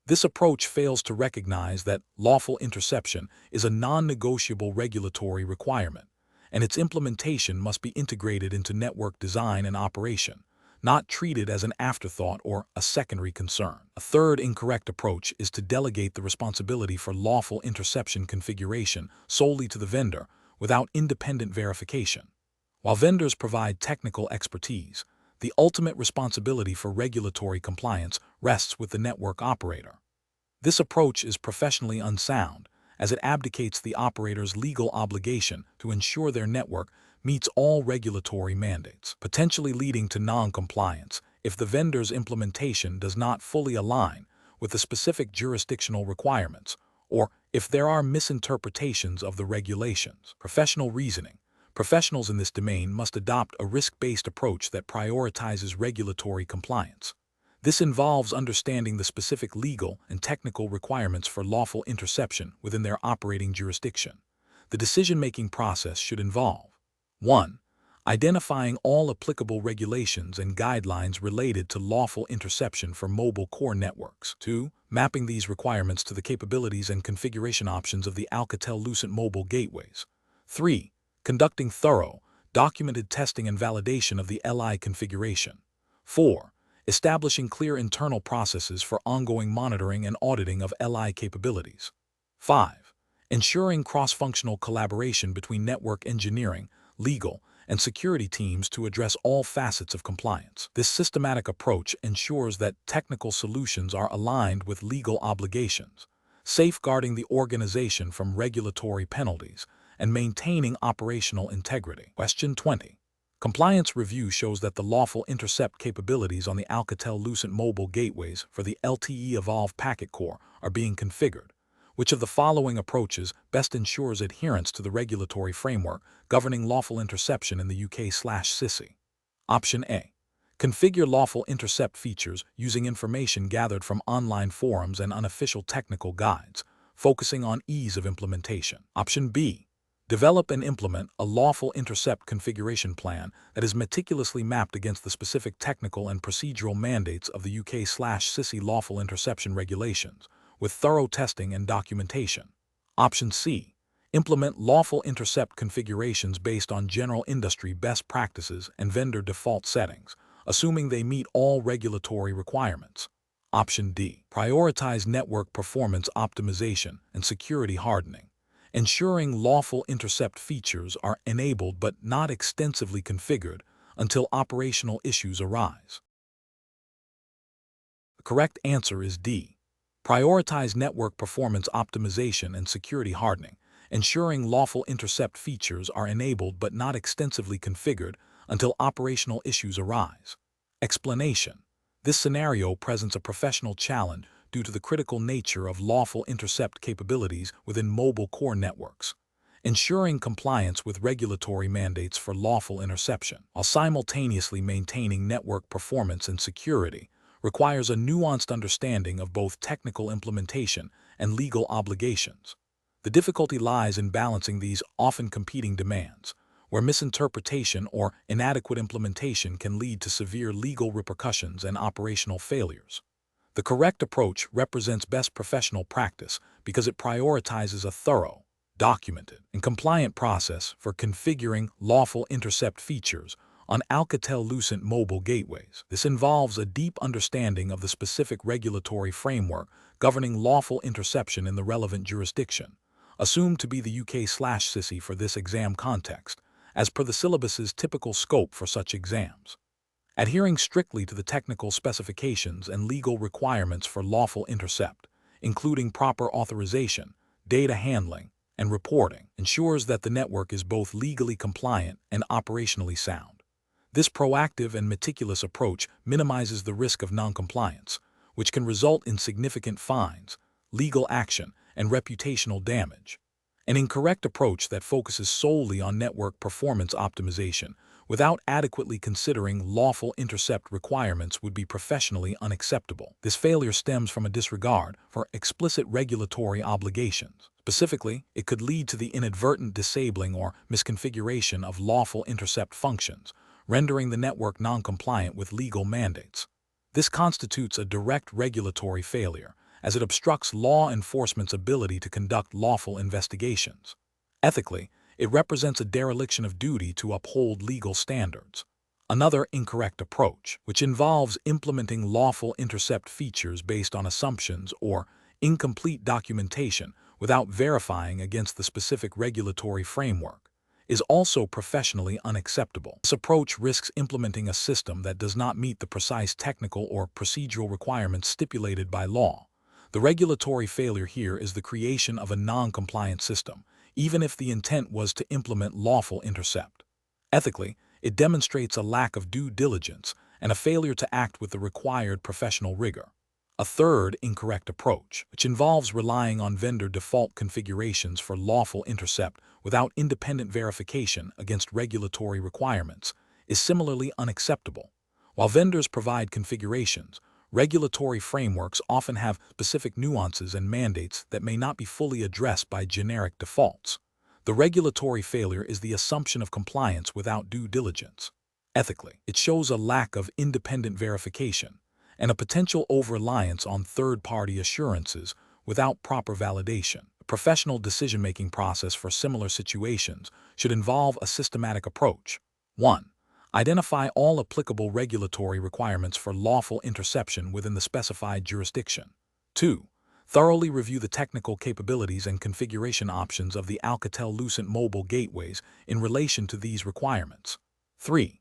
This approach fails to recognize that lawful interception is a non-negotiable regulatory requirement, and its implementation must be integrated into network design and operation, not treated as an afterthought or a secondary concern. A third incorrect approach is to delegate the responsibility for lawful interception configuration solely to the vendor without independent verification. While vendors provide technical expertise, the ultimate responsibility for regulatory compliance rests with the network operator. This approach is professionally unsound, as it abdicates the operator's legal obligation to ensure their network meets all regulatory mandates, potentially leading to non-compliance if the vendor's implementation does not fully align with the specific jurisdictional requirements, or if there are misinterpretations of the regulations. Professional reasoning. Professionals in this domain must adopt a risk-based approach that prioritizes regulatory compliance. This involves understanding the specific legal and technical requirements for lawful interception within their operating jurisdiction. The decision-making process should involve 1. Identifying all applicable regulations and guidelines related to lawful interception for mobile core networks. 2. Mapping these requirements to the capabilities and configuration options of the Alcatel Lucent mobile gateways. 3. Conducting thorough, documented testing and validation of the LI configuration. 4. Establishing clear internal processes for ongoing monitoring and auditing of LI capabilities. 5. Ensuring cross-functional collaboration between network engineering, legal, and security teams to address all facets of compliance. This systematic approach ensures that technical solutions are aligned with legal obligations, safeguarding the organization from regulatory penalties and maintaining operational integrity. Question 20. Compliance review shows that the lawful intercept capabilities on the Alcatel Lucent mobile gateways for the LTE Evolve packet core are being configured. Which of the following approaches best ensures adherence to the regulatory framework governing lawful interception in the UK/CISI? Option A. Configure lawful intercept features using information gathered from online forums and unofficial technical guides, focusing on ease of implementation. Option B. Develop and implement a lawful intercept configuration plan that is meticulously mapped against the specific technical and procedural mandates of the UK/CISI lawful interception regulations, with thorough testing and documentation. Option C. Implement lawful intercept configurations based on general industry best practices and vendor default settings, assuming they meet all regulatory requirements. Option D. Prioritize network performance optimization and security hardening, ensuring lawful intercept features are enabled but not extensively configured until operational issues arise. The correct answer is D. Prioritize network performance optimization and security hardening, ensuring lawful intercept features are enabled but not extensively configured until operational issues arise. Explanation. This scenario presents a professional challenge due to the critical nature of lawful intercept capabilities within mobile core networks. Ensuring compliance with regulatory mandates for lawful interception, while simultaneously maintaining network performance and security, requires a nuanced understanding of both technical implementation and legal obligations. The difficulty lies in balancing these often competing demands, where misinterpretation or inadequate implementation can lead to severe legal repercussions and operational failures. The correct approach represents best professional practice because it prioritizes a thorough, documented, and compliant process for configuring lawful intercept features on Alcatel Lucent mobile gateways. This involves a deep understanding of the specific regulatory framework governing lawful interception in the relevant jurisdiction, assumed to be the UK/CISI for this exam context, as per the syllabus's typical scope for such exams. Adhering strictly to the technical specifications and legal requirements for lawful intercept, including proper authorization, data handling, and reporting, ensures that the network is both legally compliant and operationally sound. This proactive and meticulous approach minimizes the risk of noncompliance, which can result in significant fines, legal action, and reputational damage. An incorrect approach that focuses solely on network performance optimization without adequately considering lawful intercept requirements would be professionally unacceptable. This failure stems from a disregard for explicit regulatory obligations. Specifically, it could lead to the inadvertent disabling or misconfiguration of lawful intercept functions, rendering the network non-compliant with legal mandates. This constitutes a direct regulatory failure, as it obstructs law enforcement's ability to conduct lawful investigations. Ethically, it represents a dereliction of duty to uphold legal standards. Another incorrect approach, which involves implementing lawful intercept features based on assumptions or incomplete documentation without verifying against the specific regulatory framework, is also professionally unacceptable. This approach risks implementing a system that does not meet the precise technical or procedural requirements stipulated by law. The regulatory failure here is the creation of a non-compliant system, even if the intent was to implement lawful intercept. Ethically, it demonstrates a lack of due diligence and a failure to act with the required professional rigor. A third incorrect approach, which involves relying on vendor default configurations for lawful intercept without independent verification against regulatory requirements, is similarly unacceptable. While vendors provide configurations, regulatory frameworks often have specific nuances and mandates that may not be fully addressed by generic defaults. The regulatory failure is the assumption of compliance without due diligence. Ethically, it shows a lack of independent verification and a potential over-reliance on third-party assurances without proper validation. A professional decision-making process for similar situations should involve a systematic approach. 1. Identify all applicable regulatory requirements for lawful interception within the specified jurisdiction. 2. Thoroughly review the technical capabilities and configuration options of the Alcatel Lucent mobile gateways in relation to these requirements. 3.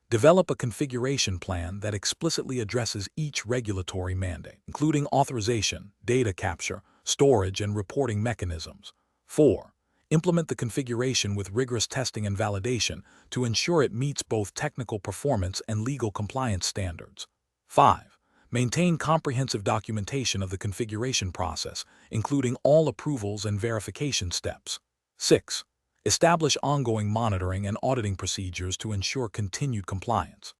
Develop a configuration plan that explicitly addresses each regulatory mandate, including authorization, data capture, storage, and reporting mechanisms. 4. Implement the configuration with rigorous testing and validation to ensure it meets both technical performance and legal compliance standards. 5. Maintain comprehensive documentation of the configuration process, including all approvals and verification steps. 6. Establish ongoing monitoring and auditing procedures to ensure continued compliance.